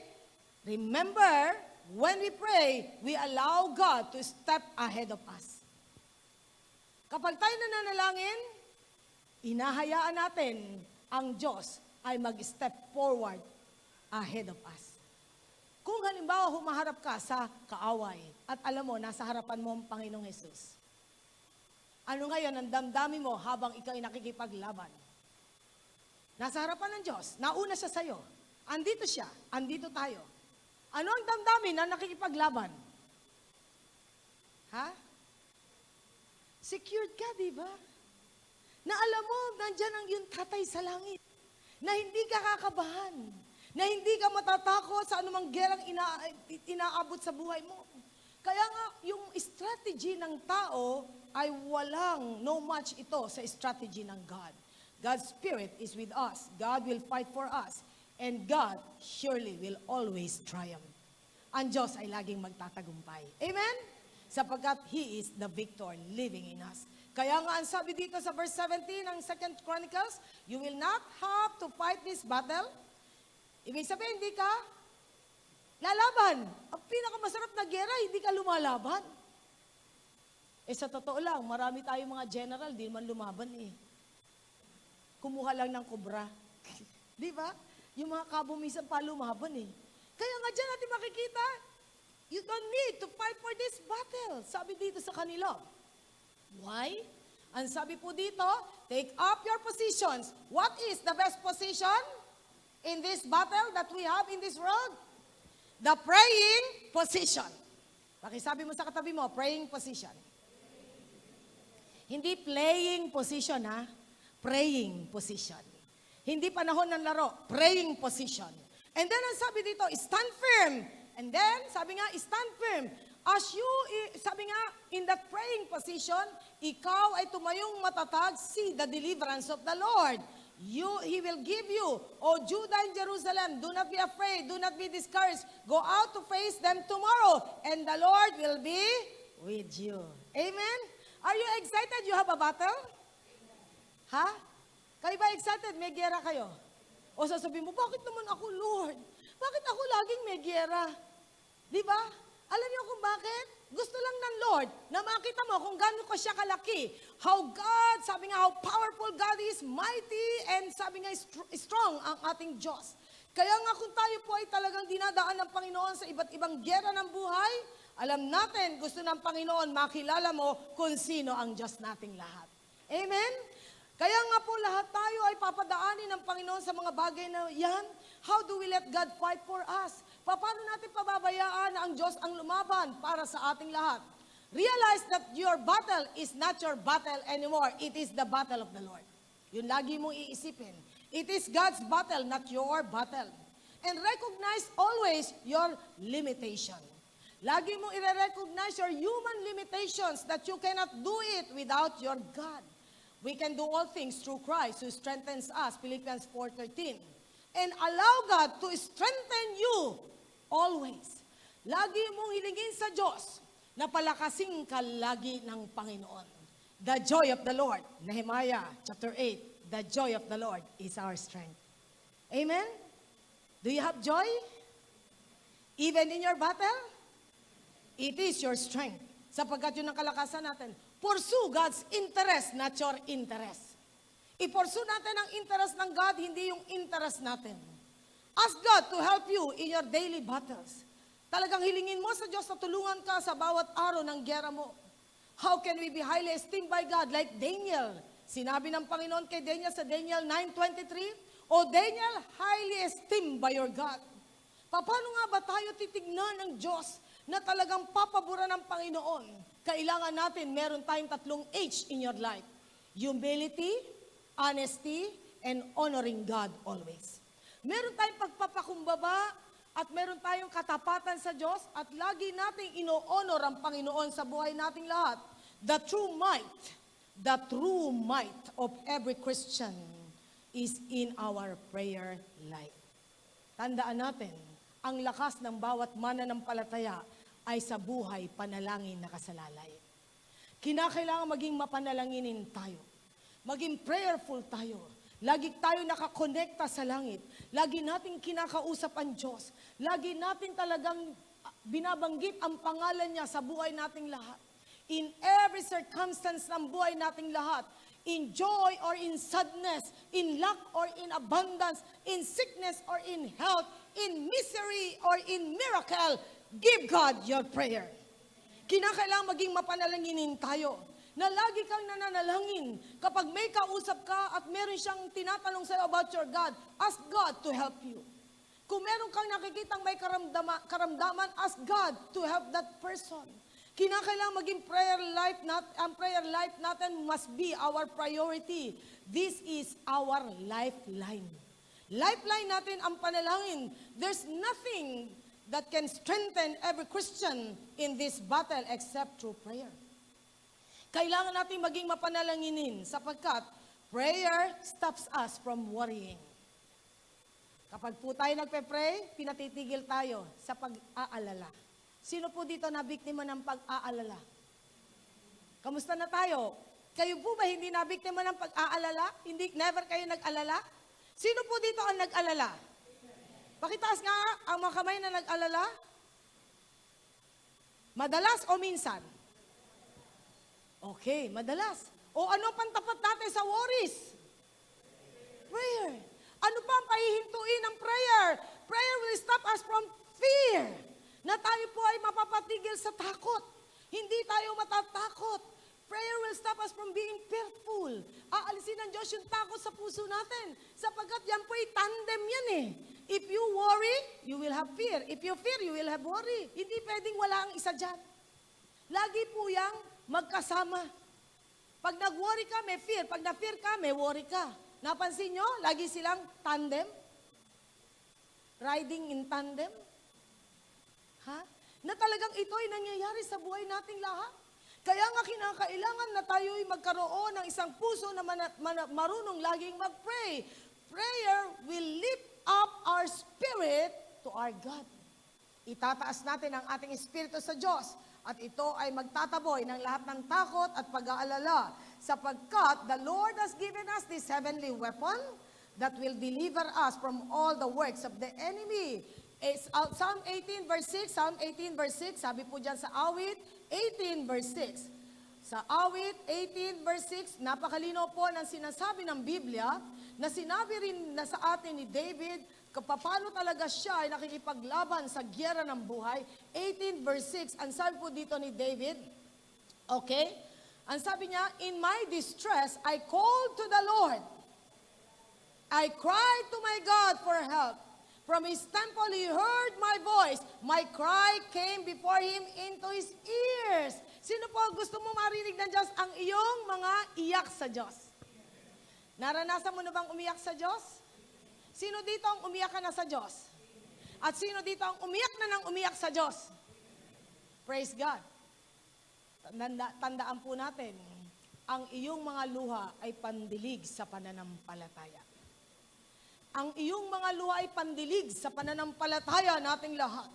remember, when we pray, we allow God to step ahead of us. Kapag tayo nananalangin, inahayaan natin ang Diyos ay mag-step forward ahead of us. Kung halimbawa humaharap ka sa kaaway at alam mo, nasa harapan mo ang Panginoong Jesus. Ano ngayon ang damdamin mo habang ikaw ay nakikipaglaban? Nasa harapan ng Diyos, nauna siya sa'yo. Andito siya, andito tayo. Ano ang damdamin na nakikipaglaban? Ha? Secured ka, di ba? Na alam mo, nandyan ang iyong tatay sa langit. Na hindi ka kakabahan. Na hindi ka matatakot sa anumang gerang inaabot sa buhay mo. Kaya nga, yung strategy ng tao ay no match ito sa strategy ng God. God's Spirit is with us. God will fight for us. And God surely will always triumph. Ang Diyos ay laging magtatagumpay. Amen? Sapagkat He is the victor living in us. Kaya nga ang sabi dito sa verse 17 ng 2 Chronicles, you will not have to fight this battle. Ibig sabihin, hindi ka lalaban. Ang pinakamasarap na gera, hindi ka lumalaban. Sa totoo lang, marami tayong mga general, di man lumaban eh. Kumuha lang ng kubra. Di ba? Yung mga kabo minsan pa lumaban eh. Kaya nga dyan natin makikita, you don't need to fight for this battle. Sabi dito sa kanila. Why? Ang sabi po dito, take up your positions. What is the best position in this battle that we have in this world? The praying position. Pakisabi mo sa katabi mo, praying position. Hindi playing position, ha? Praying position. Hindi panahon ng laro, praying position. And then ang sabi dito, stand firm. And then, sabi nga, stand firm. Sabi nga, in that praying position, ikaw ay tumayong matatag, see the deliverance of the Lord. He will give you, O Judah and Jerusalem, do not be afraid, do not be discouraged. Go out to face them tomorrow, and the Lord will be with you. Amen? Are you excited you have a battle? Ha? Kayo ba excited? May gera kayo? O sasabihin mo, bakit naman ako, Lord? Bakit ako laging may gera? Di ba? Alam niyo kung bakit? Gusto lang ng Lord na makita mo kung gaano ko siya kalaki. How God, sabi nga, how powerful God is, mighty, and sabi nga, strong ang ating Diyos. Kaya nga kung tayo po ay talagang dinadaan ng Panginoon sa iba't ibang gera ng buhay, alam natin, gusto ng Panginoon makilala mo kung sino ang Diyos nating lahat. Amen? Kaya nga po lahat tayo ay papadaanin ng Panginoon sa mga bagay na yan. How do we let God fight for us? Paano natin pababayaan na ang Diyos ang lumaban para sa ating lahat? Realize that your battle is not your battle anymore. It is the battle of the Lord. Yun lagi mong iisipin. It is God's battle, not your battle. And recognize always your limitation. Lagi mong i-recognize your human limitations that you cannot do it without your God. We can do all things through Christ who strengthens us, Philippians 4:13. And allow God to strengthen you always. Lagi mong hilingin sa Diyos na palakasin ka lagi ng Panginoon. The joy of the Lord, Nehemiah chapter 8, the joy of the Lord is our strength. Amen? Do you have joy? Even in your battle? It is your strength. Sapagkat yun ang kalakasan natin. Pursue God's interest, not your interest. I-pursue natin ang interest ng God, hindi yung interest natin. Ask God to help you in your daily battles. Talagang hilingin mo sa Diyos na tulungan ka sa bawat araw ng giyera mo. How can we be highly esteemed by God like Daniel? Sinabi ng Panginoon kay Daniel sa Daniel 9:23, O Daniel, highly esteemed by your God. Paano nga ba tayo titignan ng Diyos na talagang papabura ng Panginoon? Kailangan natin, meron tayong 3 H in your life. Humility, honesty, and honoring God always. Meron tayong pagpapakumbaba at meron tayong katapatan sa Diyos at lagi nating ino-honor ang Panginoon sa buhay nating lahat. The true might of every Christian is in our prayer life. Tandaan natin, ang lakas ng bawat mananampalataya ay sa buhay panalangin nakasalalay. Kinakailangan maging mapanalanginin tayo. Maging prayerful tayo. Lagi tayo nakakonekta sa langit. Lagi natin kinakausap ang Diyos. Lagi natin talagang binabanggit ang pangalan niya sa buhay nating lahat. In every circumstance ng buhay nating lahat, in joy or in sadness, in lack or in abundance, in sickness or in health, in misery or in miracle, give God your prayer. Kinakailangan maging mapanalanginin tayo. Na lagi kang nananalangin. Kapag may kausap ka at meron siyang tinatanong sa'yo about your God, ask God to help you. Kung meron kang nakikitang may karamdaman, ask God to help that person. Kinakailangan maging ang prayer life natin must be our priority. This is our lifeline. Lifeline natin ang panalangin. There's nothing that can strengthen every Christian in this battle except through prayer. Kailangan natin maging mapanalanginin sapagkat prayer stops us from worrying. Kapag po tayo nagpe-pray, pinatitigil tayo sa pag-aalala. Sino po dito na biktima ng pag-aalala? Kamusta na tayo? Kayo po ba hindi na biktima ng pag-aalala? Never kayo nag-alala? Sino po dito ang nag-alala? Pakitaas nga ang mga kamay na nag-alala. Madalas o minsan? Okay, madalas. O ano pang tapat natin sa worries? Prayer. Ano pa ang pahihintuin ng prayer? Prayer will stop us from fear. Na tayo po ay mapapatigil sa takot. Hindi tayo matatakot. Prayer will stop us from being fearful. Aalisin ng Diyos yung takot sa puso natin. Sapagkat yan po ay tandem yan eh. If you worry, you will have fear. If you fear, you will have worry. Hindi pwedeng wala ang isa dyan. Lagi po yang magkasama. Pag nag-worry ka, may fear. Pag na-fear ka, may worry ka. Napansin nyo? Lagi silang tandem. Riding in tandem. Ha? Na talagang ito ay nangyayari sa buhay nating lahat. Kaya nga kinakailangan na tayo'y magkaroon ng isang puso na marunong laging mag-pray. Prayer will lift up our spirit to our God. Itataas natin ang ating espiritu sa Diyos at ito ay magtataboy ng lahat ng takot at pag-aalala sapagkat the Lord has given us this heavenly weapon that will deliver us from all the works of the enemy. Psalm 18 verse 6, Psalm 18 verse 6, sabi po dyan sa awit 18 verse 6. Sa awit 18 verse 6, napakalino po ng sinasabi ng Biblia na sinabi rin na sa atin ni David paano talaga siya ay nakikipaglaban sa giyera ng buhay. 18 verse 6, ang sabi po dito ni David, okay, Ang sabi niya, in my distress, I called to the Lord. I cried to my God for help. From his temple, he heard my voice. My cry came before him into his ears. Sino po gusto mo marinig ng Diyos? Ang iyong mga iyak sa Diyos. Naranasan mo na bang umiyak sa Diyos? Sino dito ang umiyak ka na sa Diyos? At sino dito ang umiyak na ng umiyak sa Diyos? Praise God. Tandaan po natin, ang iyong mga luha ay pandilig sa pananampalataya. Ang iyong mga luha ay pandilig sa pananampalataya nating lahat.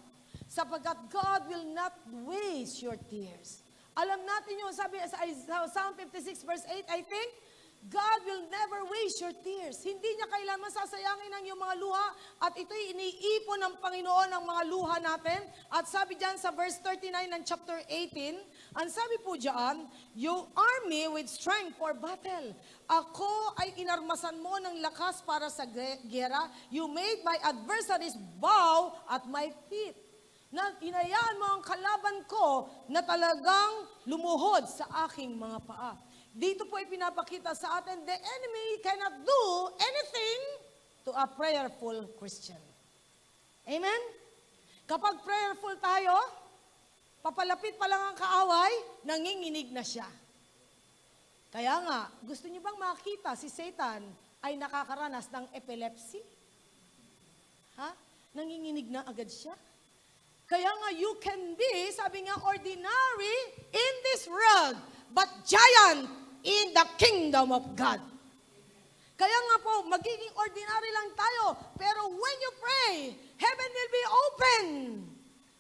Sapagkat God will not waste your tears. Alam natin yun, sabi sa Psalm 56 verse 8, I think, God will never waste your tears. Hindi niya kailanman sasayangin ang iyong mga luha at ito'y iniipon ng Panginoon ang mga luha natin. At sabi diyan sa verse 39 ng chapter 18, ang sabi po diyan, you arm me with strength for battle. Ako ay inarmasan mo ng lakas para sa gera. You made my adversaries bow at my feet. Na inayaan mo ang kalaban ko na talagang lumuhod sa aking mga paa. Dito po ay pinapakita sa atin, the enemy cannot do anything to a prayerful Christian. Amen? Kapag prayerful tayo, papalapit pa lang ang kaaway, nanginginig na siya. Kaya nga, gusto niyo bang makita si Satan ay nakakaranas ng epilepsy? Ha? Nanginginig na agad siya? Kaya nga, you can be, sabi nga, ordinary in this world, but giant in the kingdom of God. Kaya nga po, magiging ordinary lang tayo, pero when you pray, heaven will be open.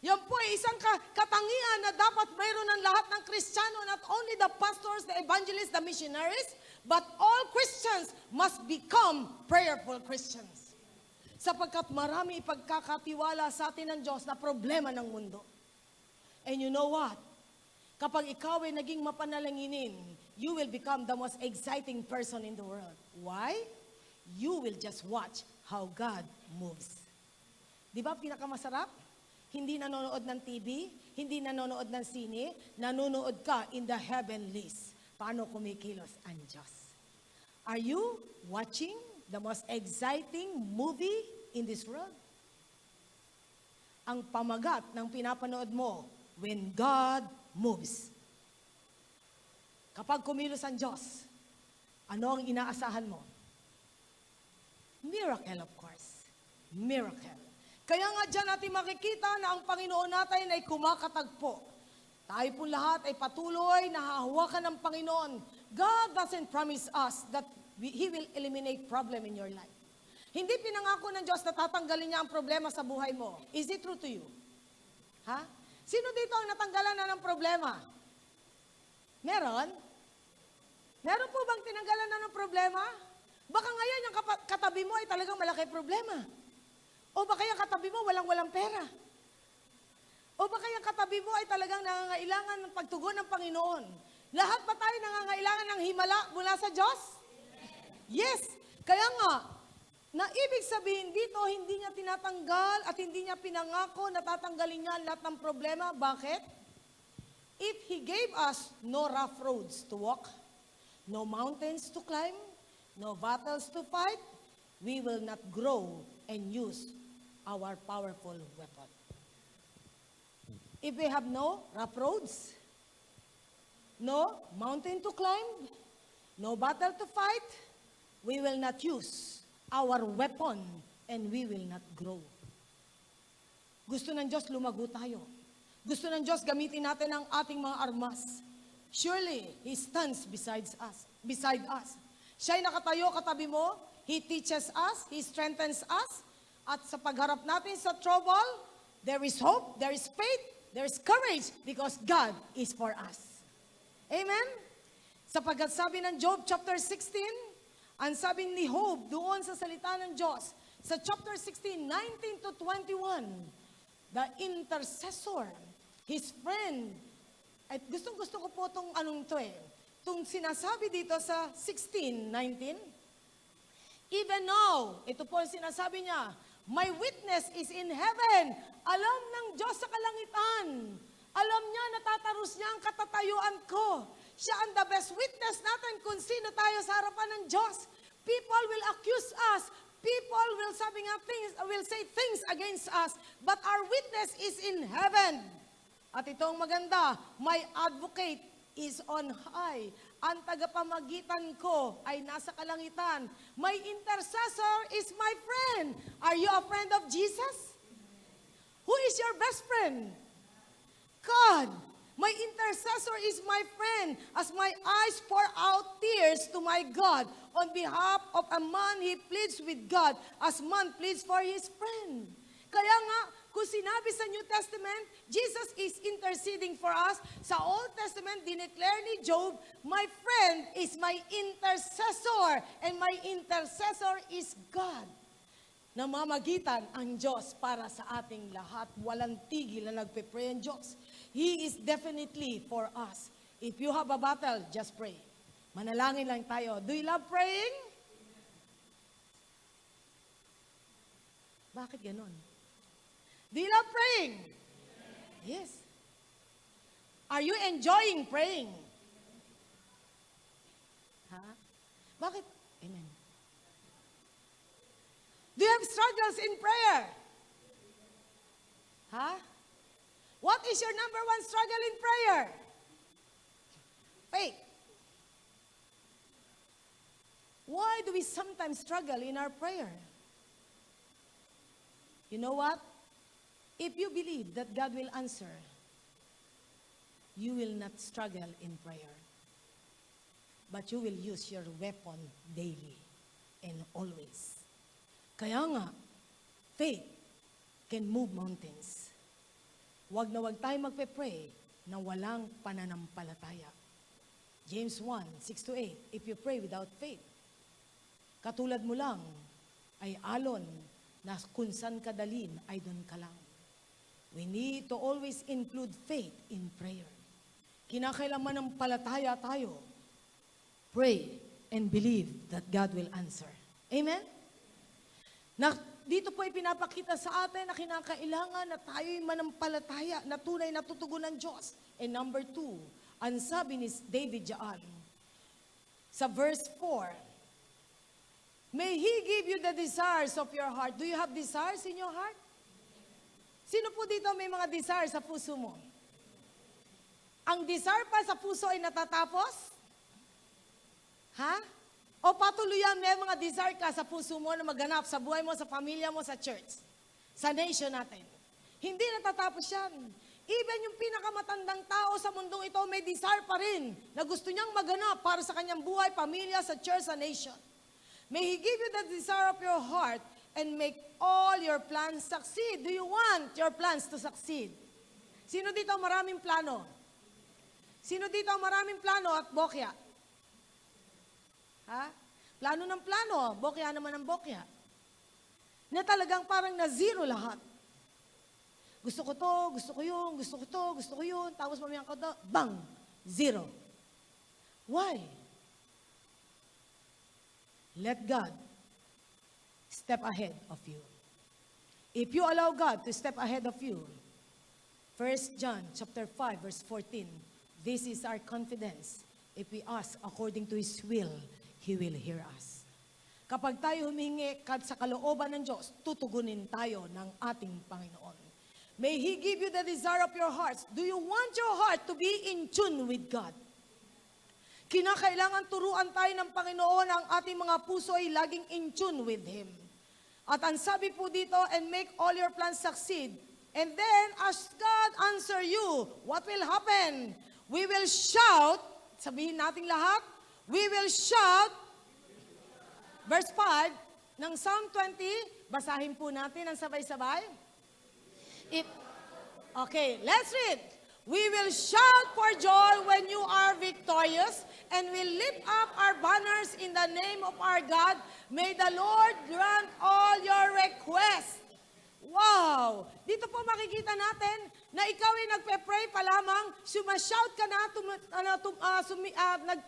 Yan po ay isang katangian na dapat mayroon ng lahat ng Kristiyano, not only the pastors, the evangelists, the missionaries, but all Christians must become prayerful Christians. Sapagkat marami ipagkakatiwala sa atin ng Diyos na problema ng mundo. And you know what? Kapag ikaw ay naging mapanalanginin, you will become the most exciting person in the world. Why? You will just watch how God moves. Di ba pinakamasarap? Hindi nanonood ng TV, hindi nanonood ng sine, nanonood ka in the heavenlies. Paano kumikilos ang Diyos? Are you watching the most exciting movie in this world? Ang pamagat ng pinapanood mo, when God moves. Kapag kumilos ang Diyos, ano ang inaasahan mo? Miracle, of course. Miracle. Kaya nga dyan natin makikita na ang Panginoon natin ay kumakatagpo. Tayo po lahat ay patuloy na hahawakan ng Panginoon. God doesn't promise us that He will eliminate problem in your life. Hindi pinangako ng Diyos na tatanggalin niya ang problema sa buhay mo. Is it true to you? Ha? Sino dito ang natanggalan na ng problema? Meron? Meron po bang tinanggalan na ng problema? Baka ngayon yung katabi mo ay talagang malaki problema. O baka yung katabi mo walang pera. O baka yung katabi mo ay talagang nangangailangan ng pagtugon ng Panginoon. Lahat ba tayo nangangailangan ng himala mula sa Diyos? Yes. Kaya nga, na ibig sabihin dito, hindi niya tinatanggal at hindi niya pinangako na tatanggalin niya ang lahat ng problema. Bakit? If He gave us no rough roads to walk, no mountains to climb, no battles to fight, we will not grow and use our powerful weapon. If we have no rough roads, no mountain to climb, no battle to fight, we will not use our weapon and we will not grow. Gusto ng Diyos lumago tayo. Gusto ng Diyos gamitin natin ang ating mga armas. Surely, He stands beside us. Siya'y nakatayo katabi mo. He teaches us. He strengthens us. At sa pagharap natin sa trouble, there is hope, there is faith, there is courage because God is for us. Amen? Sapagkat sabi ng Job chapter 16, ang sabi ni Job doon sa salita ng Diyos, sa chapter 16, 19 to 21, the intercessor, his friend, at gustong-gusto ko po itong itong sinasabi dito sa 16, 19, even now, ito po ang sinasabi niya, my witness is in heaven. Alam ng Diyos sa kalangitan. Alam niya, natataros niya ang katatayuan ko. Siya ang the best witness natin kung sino tayo sa harapan ng Diyos. People will accuse us. People will say things against us. But our witness is in heaven. At itong maganda, my advocate is on high. Ang tagapamagitan ko ay nasa kalangitan. My intercessor is my friend. Are you a friend of Jesus? Who is your best friend? God. My intercessor is my friend as my eyes pour out tears to my God. On behalf of a man, he pleads with God as man pleads for his friend. Kaya nga, kung sinabi sa New Testament, Jesus is interceding for us. Sa Old Testament, dineclare ni Job, my friend is my intercessor, and my intercessor is God. Namamagitan ang Diyos para sa ating lahat. Walang tigil na nagpe-pray ang Diyos. He is definitely for us. If you have a battle, just pray. Manalangin lang tayo. Do you love praying? Bakit ganon? Do you love praying? Yes. Are you enjoying praying? Ha? Bakit? Amen. Do you have struggles in prayer? Ha? What is your number one struggle in prayer? Faith. Why do we sometimes struggle in our prayer? You know what? If you believe that God will answer, you will not struggle in prayer. But you will use your weapon daily and always. Kaya nga, faith can move mountains. Wag na wag tayo magpe-pray na walang pananampalataya. James 1:6-8, if you pray without faith, katulad mo lang ay alon na kung saan ka dalin ay doon ka lang. We need to always include faith in prayer. Kinakailangan ng palataya tayo. Pray and believe that God will answer. Amen? Dito po ay pinapakita sa atin na kinakailangan na tayo'y manampalataya na tunay na tutugon ng Diyos. And number 2, ang sabi ni David Jaan, sa verse 4, may He give you the desires of your heart. Do you have desires in your heart? Sino po dito may mga desires sa puso mo? Ang desire pa sa puso ay natatapos? Ha? O patuluyan may mga desire ka sa puso mo na maganap sa buhay mo, sa pamilya mo, sa church, sa nation natin. Hindi natatapos yan. Even yung pinakamatandang tao sa mundong ito may desire pa rin na gusto niyang maganap para sa kanyang buhay, pamilya, sa church, sa nation. May He give you the desire of your heart and make all your plans succeed. Do you want your plans to succeed? Sino dito maraming plano? Sino dito maraming plano at bokya? Ha? Plano ng plano, bokya naman ng bokya. Na talagang parang na zero lahat. Gusto ko to, gusto ko yun, gusto ko to, gusto ko yun, tapos mamayang ko to, bang! Zero. Why? Let God step ahead of you. If you allow God to step ahead of you, 1 John chapter 5, verse 14, this is our confidence. If we ask according to His will, He will hear us. Kapag tayo humingi sa kalooban ng Diyos, tutugunin tayo ng ating Panginoon. May He give you the desire of your hearts. Do you want your heart to be in tune with God? Kinakailangan turuan tayo ng Panginoon ang ating mga puso ay laging in tune with Him. At ang sabi po dito, and make all your plans succeed. And then, as God answer you, what will happen? We will shout, sabihin nating lahat, we will shout, verse 5, ng Psalm 20, basahin po natin ang sabay-sabay. Okay, let's read. We will shout for joy when you are victorious, and will lift up our banners in the name of our God. May the Lord grant all your requests. Wow! Dito po makikita natin na ikaw ay nagpe-pray pa lamang, sumashout ka na,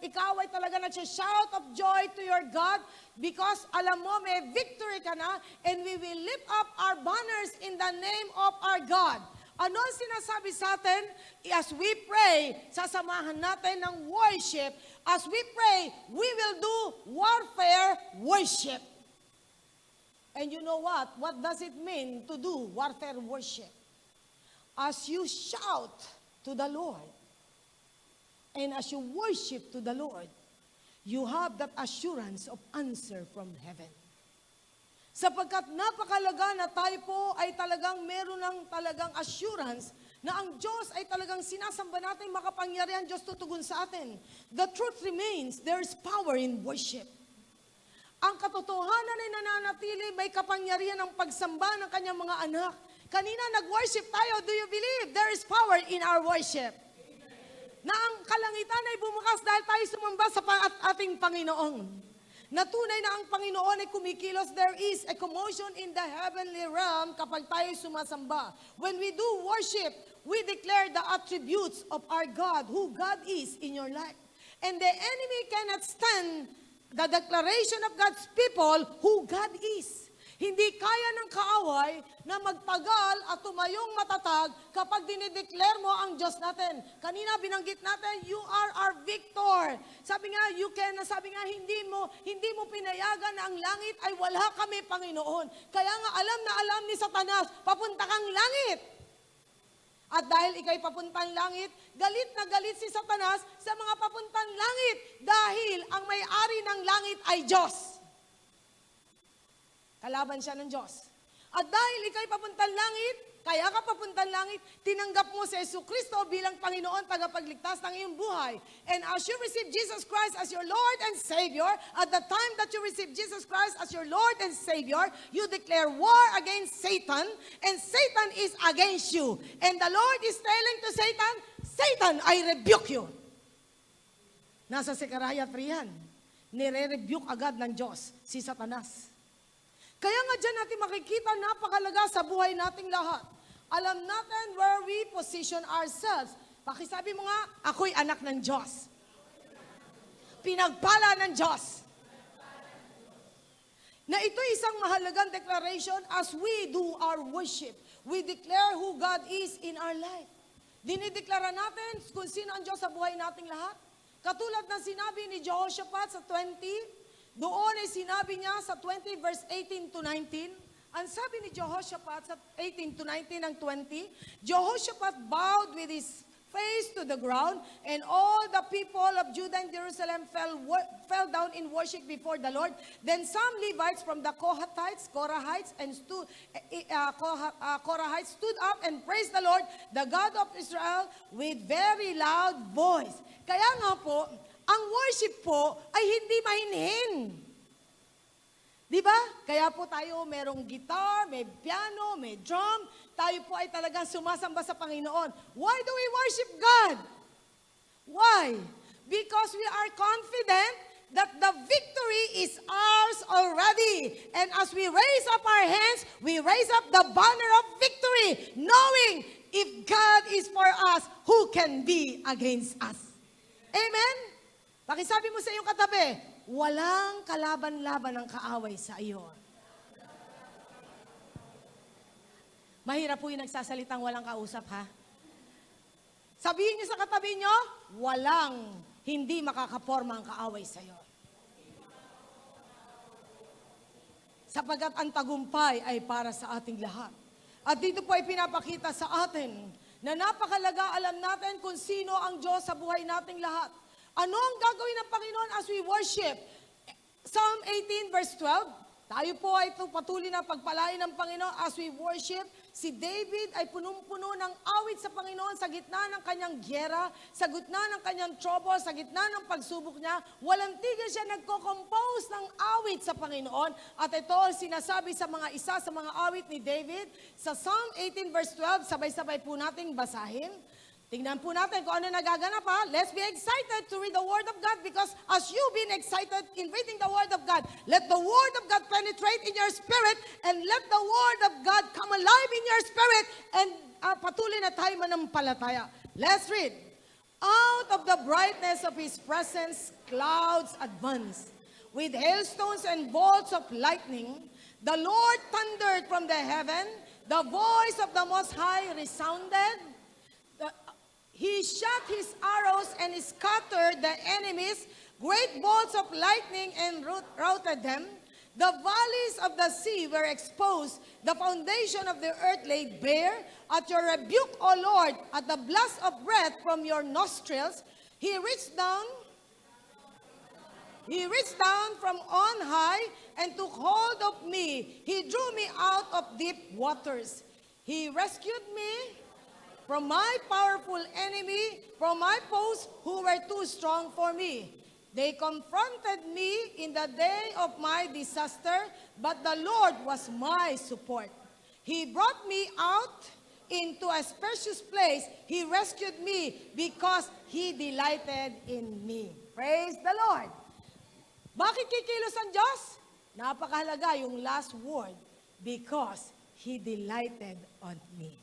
ikaw ay talaga nagsha-shout of joy to your God because alam mo may victory ka na, and we will lift up our banners in the name of our God. Ano ang sinasabi sa atin? As we pray, sasamahan natin ng worship. As we pray, we will do warfare worship. And you know what? What does it mean to do warfare worship? As you shout to the Lord, and as you worship to the Lord, you have that assurance of answer from heaven. Sapagkat napakalaga na tayo po ay talagang meron ng talagang assurance na ang Diyos ay talagang sinasamba natin, makapangyarihan Diyos tutugon sa atin. The truth remains, there is power in worship. Ang katotohanan ay nananatili, may kapangyarihan ng pagsamba ng kanyang mga anak. Kanina nag-worship tayo, do you believe there is power in our worship? Na ang kalangitan ay bumukas dahil tayo sumamba sa ating Panginoon. Na tunay na ang Panginoon ay kumikilos, there is a commotion in the heavenly realm kapag tayo sumasamba. When we do worship, we declare the attributes of our God, who God is in your life. And the enemy cannot stand the declaration of God's people, who God is. Hindi kaya ng kaaway na magtagal at tumayong matatag kapag dinideclare mo ang Diyos natin. Kanina binanggit natin, you are our victor. Sabi nga, hindi mo pinayagan na ang langit ay wala kami, Panginoon. Kaya nga alam na alam ni Satanas, papunta kang langit. At dahil ikay papuntang langit, galit na galit si Satanas sa mga papuntang langit dahil ang may-ari ng langit ay Diyos. Kalaban siya ng Diyos. At dahil ikay papuntang langit, kaya ka papuntang langit, tinanggap mo si Jesucristo bilang Panginoon, tagapagligtas ng iyong buhay. And as you receive Jesus Christ as your Lord and Savior, at the time that you receive Jesus Christ as your Lord and Savior, you declare war against Satan, and Satan is against you. And the Lord is telling to Satan, Satan, I rebuke you. Nasa Zechariah 3 yan. Nire-rebuke agad ng Diyos si Satanas. Kaya nga dyan natin makikita napakalaga sa buhay nating lahat. Alam natin where we position ourselves. Pakisabi mo nga, ako'y anak ng Diyos. Pinagpala ng Diyos. Na ito isang mahalagang declaration as we do our worship. We declare who God is in our life. Dinideklara natin kung sino ang Diyos sa buhay nating lahat. Katulad ng sinabi ni Jehoshaphat sa 20, doon ay sinabi niya sa 20 verse 18 to 19, ang sabi ni Jehoshaphat sa 18 to 19 ng 20, Jehoshaphat bowed with his face to the ground, and all the people of Judah and Jerusalem fell down in worship before the Lord. Then some Levites from the Korahites stood up and praised the Lord, the God of Israel, with very loud voice. Kaya nga po, ang worship po ay hindi mahinhin. Di ba? Kaya po tayo merong guitar, may piano, may drum. Tayo po ay talagang sumasamba sa Panginoon. Why do we worship God? Why? Because we are confident that the victory is ours already. And as we raise up our hands, we raise up the banner of victory, knowing if God is for us, who can be against us? Amen? Pakisabi mo sa iyong katabi, walang kalaban-laban ng kaaway sa iyo. Mahirap po yung nagsasalitang walang kausap, ha? Sabihin niyo sa katabi niyo, hindi makakaporma ang kaaway sa iyo. Sapagkat ang tagumpay ay para sa ating lahat. At dito po ay pinapakita sa atin na napakalaga alam natin kung sino ang Diyos sa buhay nating lahat. Ano ang gagawin ng Panginoon as we worship? Psalm 18 verse 12, tayo po ay patuloy na pagpalain ng Panginoon as we worship. Si David ay punong-puno ng awit sa Panginoon sa gitna ng kanyang gyera, sa gitna ng kanyang trouble, sa gitna ng pagsubok niya. Walang tigil siya nagko-compose ng awit sa Panginoon. At ito ang sinasabi sa mga awit ni David. Sa Psalm 18 verse 12, sabay-sabay po nating basahin. Tingnan po natin kung ano nagaganap, ha. Let's be excited to read the Word of God because as you've been excited in reading the Word of God, let the Word of God penetrate in your spirit and let the Word of God come alive in your spirit and patuloy na tayo manampalataya. Let's read. Out of the brightness of His presence, clouds advance. With hailstones and bolts of lightning, the Lord thundered from the heaven. The voice of the Most High resounded. He shot his arrows and scattered the enemies. Great bolts of lightning and routed them. The valleys of the sea were exposed. The foundation of the earth laid bare. At your rebuke, O Lord, at the blast of breath from your nostrils, He reached down from on high and took hold of me. He drew me out of deep waters. He rescued me from my powerful enemy, from my foes who were too strong for me. They confronted me in the day of my disaster, but the Lord was my support. He brought me out into a spacious place. He rescued me because He delighted in me. Praise the Lord. Bakit kikilos ang Diyos? Napakahalaga yung last word, because He delighted on me.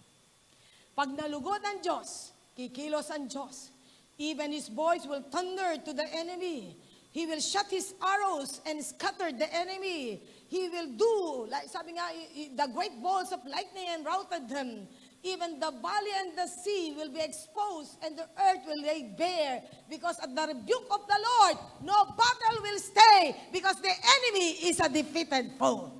Pag nalugod ang Diyos, kikilos ang Diyos. Even His voice will thunder to the enemy. He will shut His arrows and scatter the enemy. He will do, like sabi nga, the great bolts of lightning and routed them. Even the valley and the sea will be exposed and the earth will lay bare. Because at the rebuke of the Lord, no battle will stay because the enemy is a defeated foe.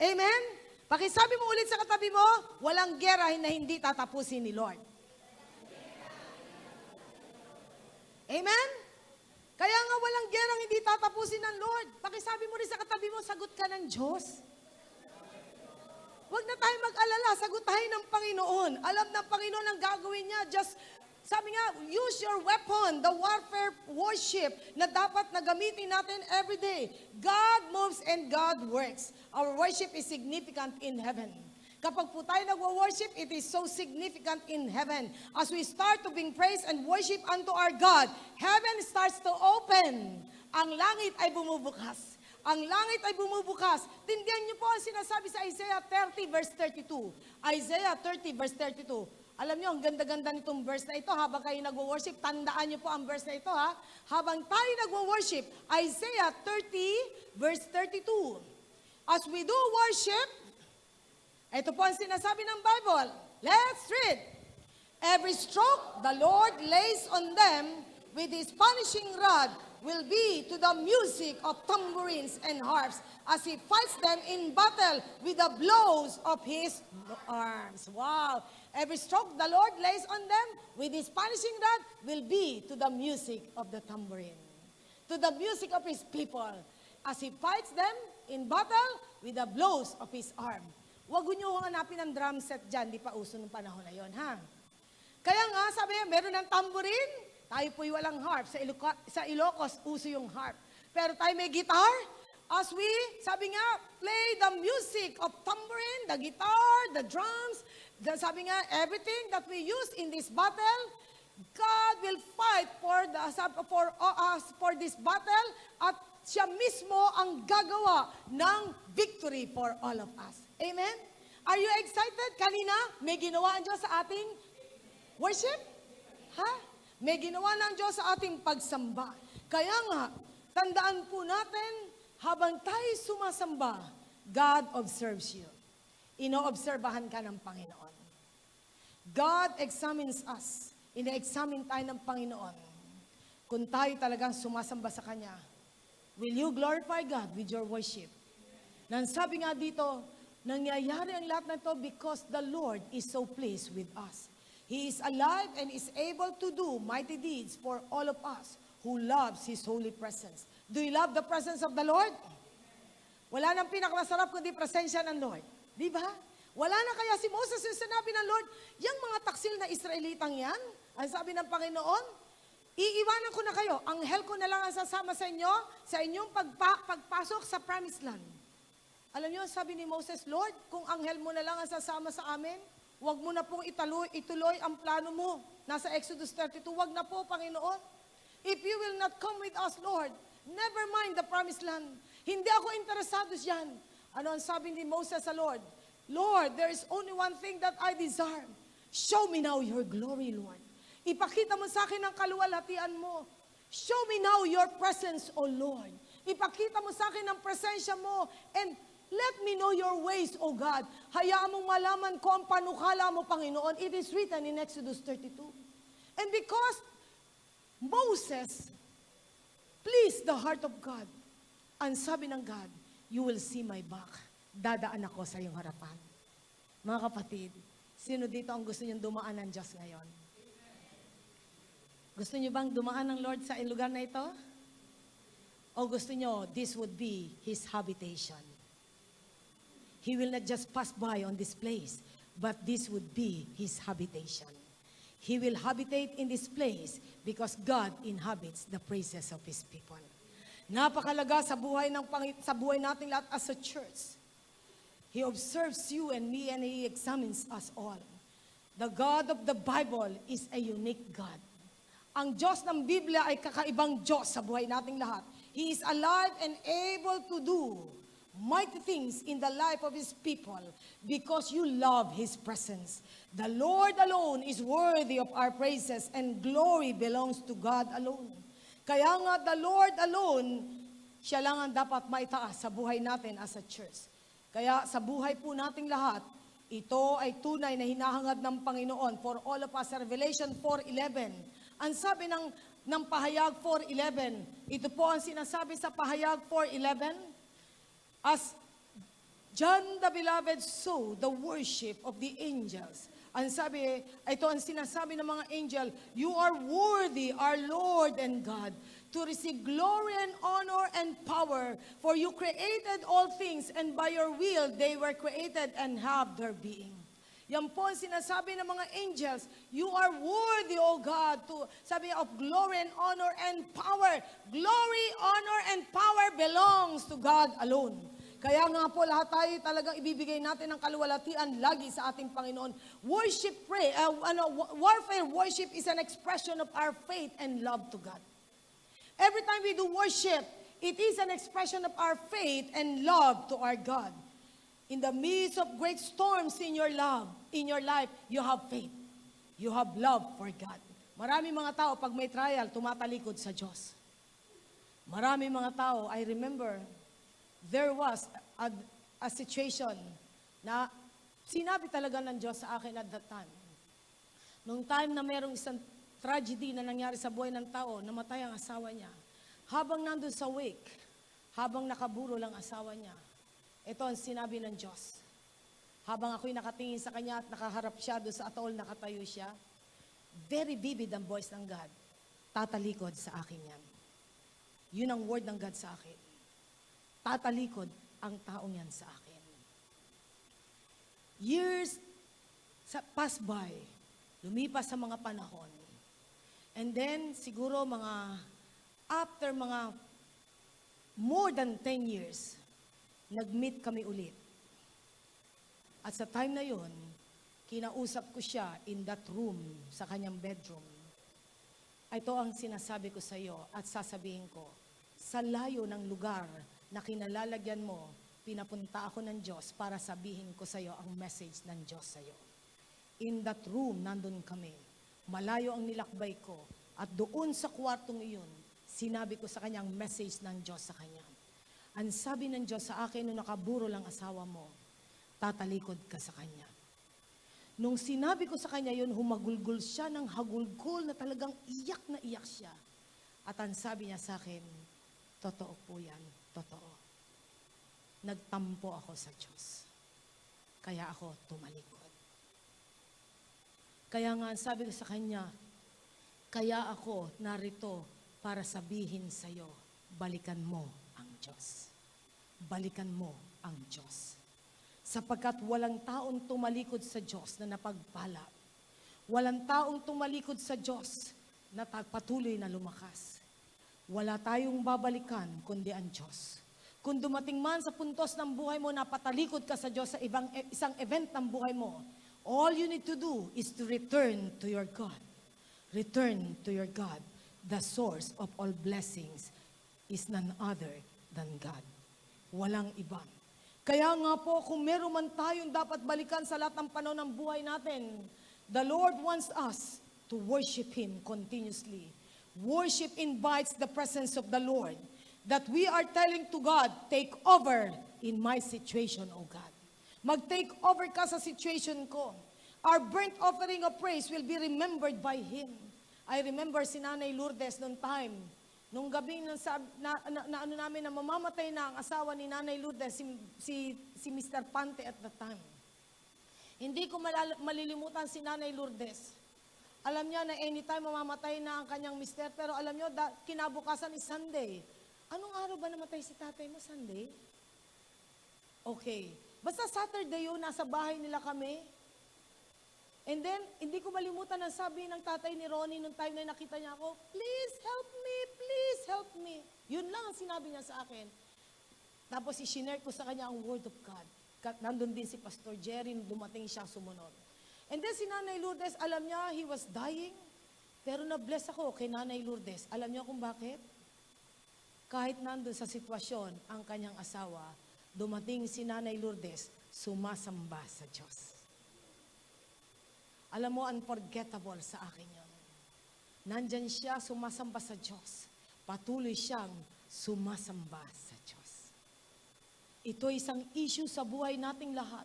Amen? Pakisabi mo ulit sa katabi mo, walang gera na hindi tatapusin ni Lord. Amen? Kaya nga walang gerang hindi tatapusin ng Lord. Pakisabi mo rin sa katabi mo, sagot ka ng Diyos. Huwag na tayo mag-alala, sagot tayo ng Panginoon. Alam ng Panginoon ang gagawin niya. Just, sabi nga, use your weapon, the warfare worship na dapat na gamitin natin every day. God moves and God works. Our worship is significant in heaven. Kapag po tayo nagwo-worship, it is so significant in heaven. As we start to bring praise and worship unto our God, heaven starts to open. Ang langit ay bumubukas. Ang langit ay bumubukas. Tindihan niyo po ang sinasabi sa Isaiah 30 verse 32. Isaiah 30 verse 32. Alam niyo, ang ganda-ganda nitong verse na ito. Habang kayo nagwo-worship, tandaan niyo po ang verse na ito, ha? Habang tayo nagwo-worship, Isaiah 30 verse 32. As we do worship, ito po ang sinasabi ng Bible. Let's read. Every stroke the Lord lays on them with His punishing rod will be to the music of tambourines and harps as He fights them in battle with the blows of His arms. Wow. Every stroke the Lord lays on them with His punishing rod will be to the music of the tambourine. To the music of His people as He fights them in battle with the blows of His arm. Huwag niyo hanapin ang drum set dyan, di pa uso nung panahon na yon, ha? Kaya nga, sabi niya, meron ng tambourine, tayo po'y walang harp. Sa Ilocos, uso yung harp. Pero tayo may guitar, as we, sabi nga, play the music of tambourine, the guitar, the drums, sabi nga, everything that we use in this battle, God will fight for this battle at Siya mismo ang gagawa ng victory for all of us. Amen? Are you excited? Kanina, may ginawa ang Diyos sa ating worship? Ha? May ginawa ng Diyos sa ating pagsamba. Kaya nga, tandaan po natin, habang tayo sumasamba, God observes you. Inoobserbahan ka ng Panginoon. God examines us. Ina-examine tayo ng Panginoon. Kung tayo talagang sumasamba sa Kanya, will you glorify God with your worship? Nang sabi nga dito, nangyayari ang lahat na ito because the Lord is so pleased with us. He is alive and is able to do mighty deeds for all of us who loves His holy presence. Do you love the presence of the Lord? Wala nang pinakamasarap kundi presensya ng Lord. Di ba? Wala na kaya si Moses yung sinabi ng Lord, yung mga taksil na Israelitang yan, ang sabi ng Panginoon, iiwanan ko na kayo. Anghel ko na lang ang sasama sa inyo sa inyong pagpasok sa promised land. Alam niyo, sabi ni Moses, Lord, kung anghel mo na lang ang sasama sa amin, huwag mo na pong ituloy ang plano mo. Nasa Exodus 32, huwag na po, Panginoon. If you will not come with us, Lord, never mind the promised land. Hindi ako interesado diyan. Ano ang sabi ni Moses sa Lord? Lord, there is only one thing that I desire. Show me now your glory, Lord. Ipakita mo sa akin ang kaluwalhatian mo. Show me now your presence, O Lord. Ipakita mo sa akin ang presensya mo and Let me know your ways, O God. Hayaan mong malaman ko ang panukala mo, Panginoon. It is written in Exodus 32. And because Moses pleased the heart of God, ang sabi ng God, you will see my back. Dadaan ako sa iyong harapan. Mga kapatid, sino dito ang gusto niyong dumaan ng Diyos ngayon? Gusto niyo bang dumaan ng Lord sa lugar na ito? O gusto niyo, this would be His habitation? He will not just pass by on this place, but this would be His habitation. He will habitate in this place because God inhabits the praises of His people. Napakalaga sa buhay nating lahat as a church. He observes you and me and He examines us all. The God of the Bible is a unique God. Ang Diyos ng Biblia ay kakaibang Diyos sa buhay nating lahat. He is alive and able to do mighty things in the life of His people because you love His presence. The Lord alone is worthy of our praises and glory belongs to God alone. Kaya nga the Lord alone, siya lang ang dapat maitaas sa buhay natin as a church. Kaya sa buhay po nating lahat, ito ay tunay na hinahangad ng Panginoon for all of us. Revelation 4:11. Ang sabi ng Pahayag 4:11, ito po ang sinasabi sa Pahayag 4:11, as John the Beloved saw the worship of the angels. Ang sabi, ito ang sinasabi ng mga angel, you are worthy, our Lord and God, to receive glory and honor and power, for you created all things, and by your will they were created and have their being. Yan po ang sinasabi ng mga angels, you are worthy, O God, to sabi of glory and honor and power. Glory, honor, and power belongs to God alone. Kaya nga po lahat tayo talagang ibibigay natin ng kaluwalhatian lagi sa ating Panginoon. Warfare worship is an expression of our faith and love to God. Every time we do worship, it is an expression of our faith and love to our God. In the midst of great storms in your life, you have faith. You have love for God. Maraming mga tao, pag may trial, tumatalikod sa Diyos. Maraming mga tao, I remember, there was a situation na sinabi talaga ng Diyos sa akin at that time. Nung time na merong isang tragedy na nangyari sa buhay ng tao, namatay ang asawa niya. Habang nandun sa wake, habang nakaburo lang asawa niya, ito ang sinabi ng Diyos. Habang ako'y nakatingin sa kanya at nakaharap siya doon sa atol, nakatayo siya, very vivid ang voice ng God. Tatalikod sa akin yan. Yun ang word ng God sa akin. Tatalikod ang taong yan sa akin. Years pass by, lumipas sa mga panahon. And then, siguro after mga more than 10 years, nag-meet kami ulit. At sa time na yon, kinausap ko siya in that room, sa kanyang bedroom. Ito ang sinasabi ko sa iyo at sasabihin ko, sa layo ng lugar na kinalalagyan mo, pinapunta ako ng Diyos para sabihin ko sa iyo ang message ng Diyos sa iyo. In that room, nandun kami. Malayo ang nilakbay ko. At doon sa kwartong iyon, sinabi ko sa kanya ang message ng Diyos sa kanya. Ang sabi ng Diyos sa akin, nung nakaburo lang asawa mo, tatalikod ka sa kanya. Nung sinabi ko sa kanya yun, humagulgol siya ng hagulgol na talagang iyak na iyak siya. At ang sabi niya sa akin, totoo po yan, totoo. Nagtampo ako sa Diyos. Kaya ako tumalikod. Kaya nga sabi ko sa kanya, kaya ako narito para sabihin sa iyo, balikan mo ang Diyos. Balikan mo ang Diyos. Sapagkat walang taong tumalikod sa Diyos na napagpala. Walang taong tumalikod sa Diyos na patuloy na lumakas. Wala tayong babalikan kundi ang Diyos. Kung dumating man sa puntos ng buhay mo na patalikod ka sa Diyos sa isang event ng buhay mo, all you need to do is to return to your God. Return to your God. The source of all blessings is none other than God. Walang iba. Kaya nga po, kung meron man tayong dapat balikan sa lahat ng panahon ng buhay natin, the Lord wants us to worship Him continuously. Worship invites the presence of the Lord. that we are telling to God, take over in my situation, O God. Mag-take over ka sa situation ko. Our burnt offering of praise will be remembered by Him. I remember si Nanay Lourdes noong time, nung gabi ano namin na mamamatay na ang asawa ni Nanay Lourdes, si Mr. Pante at the time. Hindi ko malilimutan si Nanay Lourdes. Alam niya na anytime mamamatay na ang kanyang mister, pero alam niyo, kinabukasan is Sunday. Anong araw ba namatay si tatay mo? Sunday? Okay. Basta Saturday yun, nasa bahay nila kami. And then, hindi ko malimutan ang sabi ng tatay ni Ronnie nung time na nakita niya ako, please help me, please help me. Yun lang ang sinabi niya sa akin. Tapos isinare ko sa kanya ang word of God. Nandun din si Pastor Jerry, dumating siya sumunod. And then si Nanay Lourdes, alam niya, he was dying. Pero na-bless ako kay Nanay Lourdes. Alam niyo kung bakit? Kahit nandun sa sitwasyon ang kanyang asawa, dumating si Nanay Lourdes, sumasamba sa Diyos. Alam mo, unforgettable sa akin yun. Nandyan siya, sumasamba sa Diyos. Patuloy siyang sumasamba sa Diyos. Ito isang issue sa buhay nating lahat.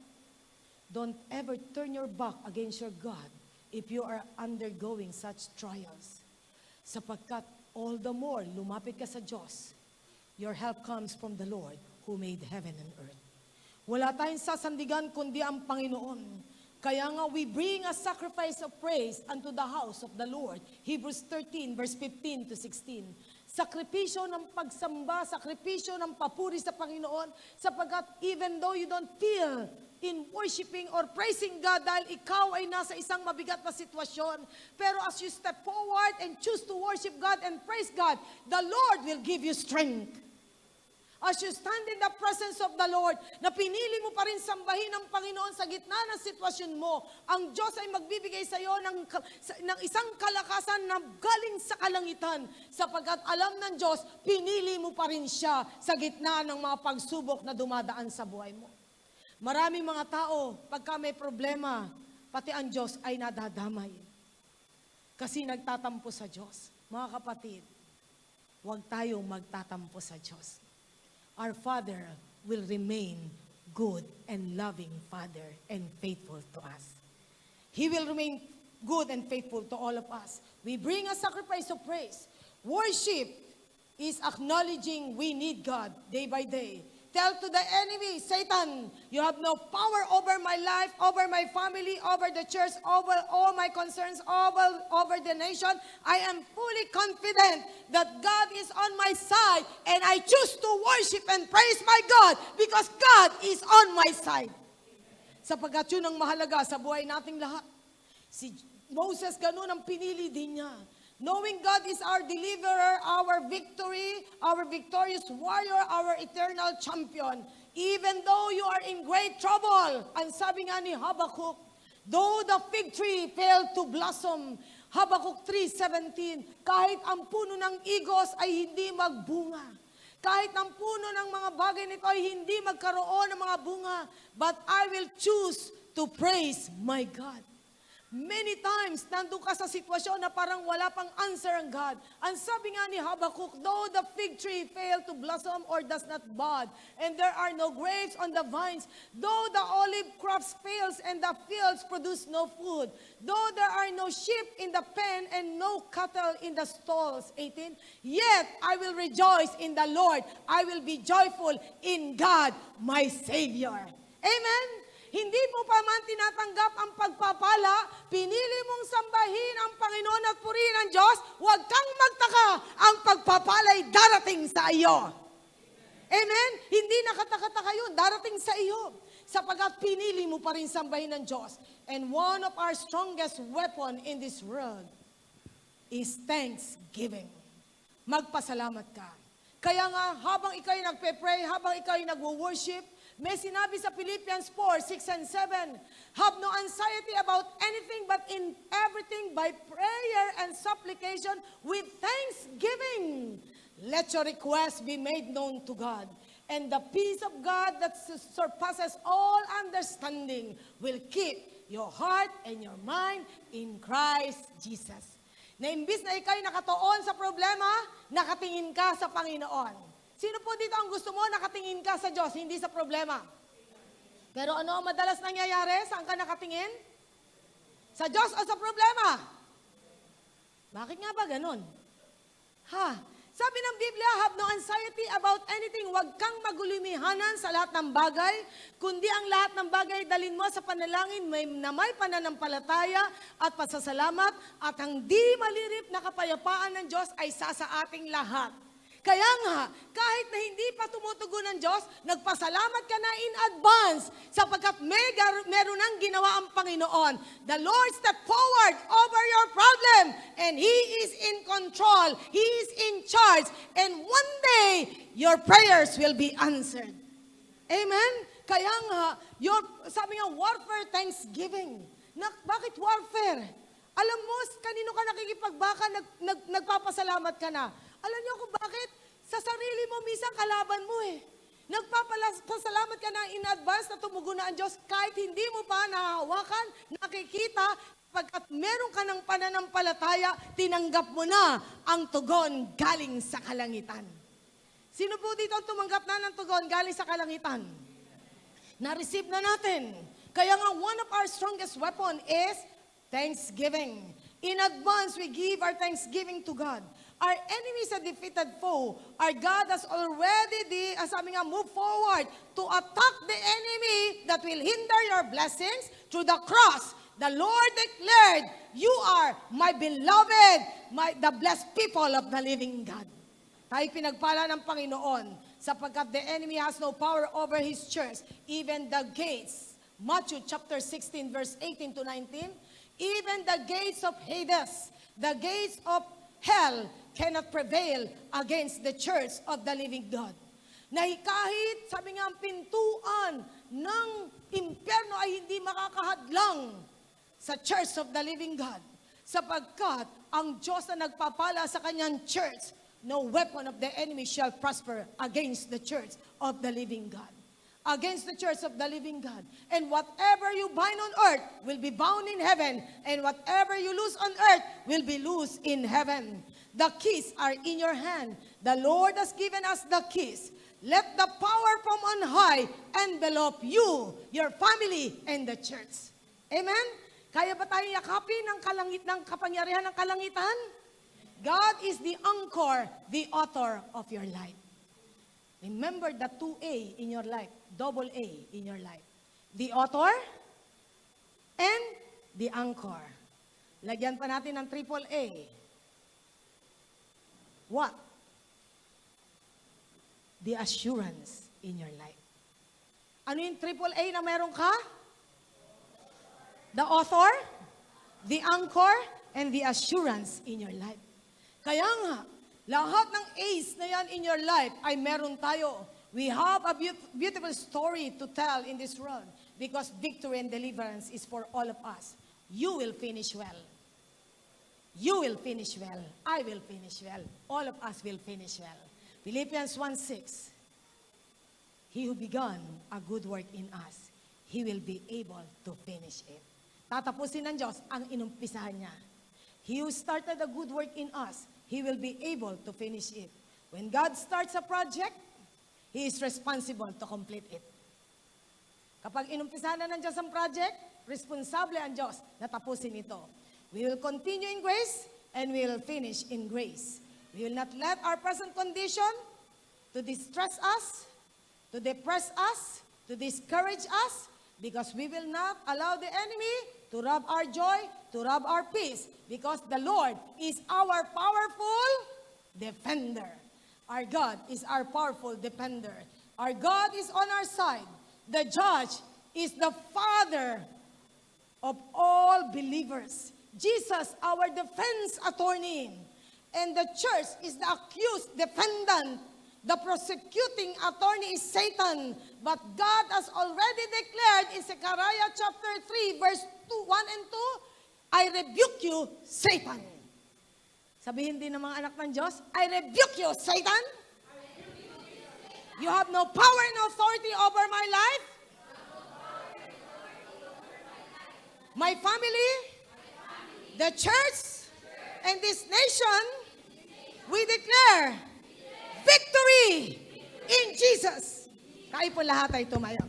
Don't ever turn your back against your God if you are undergoing such trials. Sapagkat all the more, lumapit ka sa Diyos. Your help comes from the Lord who made heaven and earth. Wala tayong sasandigan kundi ang Panginoon. Kaya nga, we bring a sacrifice of praise unto the house of the Lord. Hebrews 13, verse 15 to 16. Sakripisyo ng pagsamba, sakripisyo ng papuri sa Panginoon, sapagkat even though you don't feel in worshiping or praising God dahil ikaw ay nasa isang mabigat na sitwasyon, pero as you step forward and choose to worship God and praise God, the Lord will give you strength. As you stand in the presence of the Lord, na pinili mo pa rin sambahin ang Panginoon sa gitna ng sitwasyon mo, ang Diyos ay magbibigay sa iyo ng isang kalakasan na galing sa kalangitan, sapagkat alam ng Diyos, pinili mo pa rin siya sa gitna ng mga pagsubok na dumadaan sa buhay mo. Maraming mga tao, pagka may problema, pati ang Diyos ay nadadamay. Kasi nagtatampo sa Diyos. Mga kapatid, huwag tayong magtatampo sa Diyos. Our Father will remain good and loving Father and faithful to us. He will remain good and faithful to all of us. We bring a sacrifice of praise. Worship is acknowledging we need God day by day. Tell to the enemy, Satan, you have no power over my life, over my family, over the church, over all my concerns, over the nation. I am fully confident that God is on my side, and I choose to worship and praise my God because God is on my side. Sapagkat yun ang mahalaga sa buhay nating lahat. Si Moses, ganun ang pinili din niya. Knowing God is our deliverer, our victory, our victorious warrior, our eternal champion. Even though you are in great trouble, ang sabi nga ni Habakkuk, though the fig tree failed to blossom, Habakkuk 3:17, kahit ang puno ng igos ay hindi magbunga, kahit ang puno ng mga bagay nito ay hindi magkaroon ng mga bunga, but I will choose to praise my God. Many times, nandun ka sa sitwasyon na parang wala pang answer ang God. Ang sabi nga ni Habakkuk, though the fig tree fail to blossom or does not bud, and there are no grapes on the vines, though the olive crops fails and the fields produce no food, though there are no sheep in the pen and no cattle in the stalls, 18, yet I will rejoice in the Lord. I will be joyful in God, my Savior. Amen? Hindi mo pa man tinatanggap ang pagpapala, pinili mong sambahin ang Panginoon at purihin ang Diyos, huwag kang magtaka, ang pagpapala'y darating sa iyo. Amen? Hindi nakataka-taka yun, darating sa iyo. Sapagkat pinili mo pa rin sambahin ng Diyos. And one of our strongest weapon in this world is thanksgiving. Magpasalamat ka. Kaya nga, habang ikaw'y nagpe-pray, habang ikaw'y nagwo-worship, may sinabi sa Philippians 4:6 and 7, have no anxiety about anything but in everything by prayer and supplication with thanksgiving. Let your requests be made known to God. And the peace of God that surpasses all understanding will keep your heart and your mind in Christ Jesus. Na imbis na ikaw'y nakatuon sa problema, nakatingin ka sa Panginoon. Sino po dito ang gusto mo nakatingin ka sa Diyos, hindi sa problema? Pero ano ang madalas nangyayari? Saan ka nakatingin? Sa Diyos o sa problema? Bakit nga ba ganun? Sabi ng Biblia, have no anxiety about anything. Huwag kang magulumihanan sa lahat ng bagay, kundi ang lahat ng bagay dalin mo sa panalangin na may pananampalataya at pasasalamat at ang di malirip na kapayapaan ng Diyos ay sa ating lahat. Kaya nga, kahit na hindi pa tumutugon ng Diyos, nagpasalamat ka na in advance sapagkat meron nang ginawa ang Panginoon. The Lord stepped forward over your problem and He is in control. He is in charge. And one day, your prayers will be answered. Amen? Kaya nga, sabi nga, warfare, thanksgiving. Bakit warfare? Alam mo, kanino ka nakikipagbaka, nagpapasalamat ka na. Alam niyo kung bakit? Sa sarili mo, minsan kalaban mo eh. Nagpapasalamat ka na in advance na tumugon na ang Diyos kahit hindi mo pa nahahawakan, nakikita, pagkat meron ka ng pananampalataya, tinanggap mo na ang tugon galing sa kalangitan. Sino po dito ang tumanggap na ng tugon galing sa kalangitan? Na-receive na natin. Kaya nga, one of our strongest weapon is thanksgiving. In advance, we give our thanksgiving to God. Our enemy is a defeated foe. Our God has already, moved forward to attack the enemy that will hinder your blessings through the cross. The Lord declared, you are my beloved, the blessed people of the living God. Tayo pinagpala ng Panginoon sapagkat the enemy has no power over His church. Even the gates, Matthew chapter 16 verse 18 to 19, even the gates of Hades, the gates of hell cannot prevail against the church of the living God. Na kahit, sabi nga, ang pintuan ng impyerno ay hindi makakahadlang sa church of the living God. Sapagkat ang Diyos na nagpapala sa kanyang church, no weapon of the enemy shall prosper against the church of the living God. Against the church of the living God. And whatever you bind on earth will be bound in heaven, and whatever you loose on earth will be loose in heaven. The keys are in your hand. The Lord has given us the keys. Let the power from on high envelop you, your family, and the church. Amen? Kaya ba tayo yakapin ng kapangyarihan ng kalangitan? God is the anchor, the author of your life. Remember the 2A in your life, double A in your life. The author and the anchor. Lagyan pa natin ng triple A. What? The assurance in your life. Ano yung triple A na meron ka? The author, the anchor, and the assurance in your life. Kaya nga, lahat ng A's na yan in your life ay meron tayo. We have a beautiful story to tell in this world because victory and deliverance is for all of us. You will finish well. You will finish well. I will finish well. All of us will finish well. Philippians 1:6. He who begun a good work in us, He will be able to finish it. Tatapusin ng Diyos ang inumpisahan niya. He who started a good work in us, He will be able to finish it. When God starts a project, He is responsible to complete it. Kapag inumpisahan na ng Diyos ang project, responsable ang Diyos na tapusin ito. We will continue in grace and we will finish in grace. We will not let our present condition to distress us, to depress us, to discourage us, because we will not allow the enemy to rob our joy, to rob our peace, because the Lord is our powerful defender. Our God is our powerful defender. Our God is on our side. The judge is the Father of all believers. Jesus, our defense attorney. And the church is the accused defendant. The prosecuting attorney is Satan. But God has already declared in Zechariah chapter 3, verse 1 and 2, I rebuke you, Satan. Sabihin din ng mga anak ng Diyos, I rebuke you, Satan. You have no power and authority over my life, my family, the church, and this nation. We declare victory in Jesus. Kayo po lahat ay tumayo.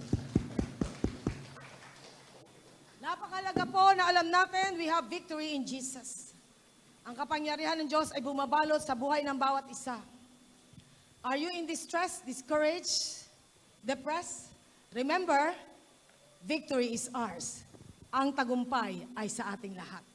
Napakalaga po na alam natin, we have victory in Jesus. Ang kapangyarihan ng Diyos ay bumabalot sa buhay ng bawat isa. Are you in distress, discouraged, depressed? Remember, victory is ours. Ang tagumpay ay sa ating lahat.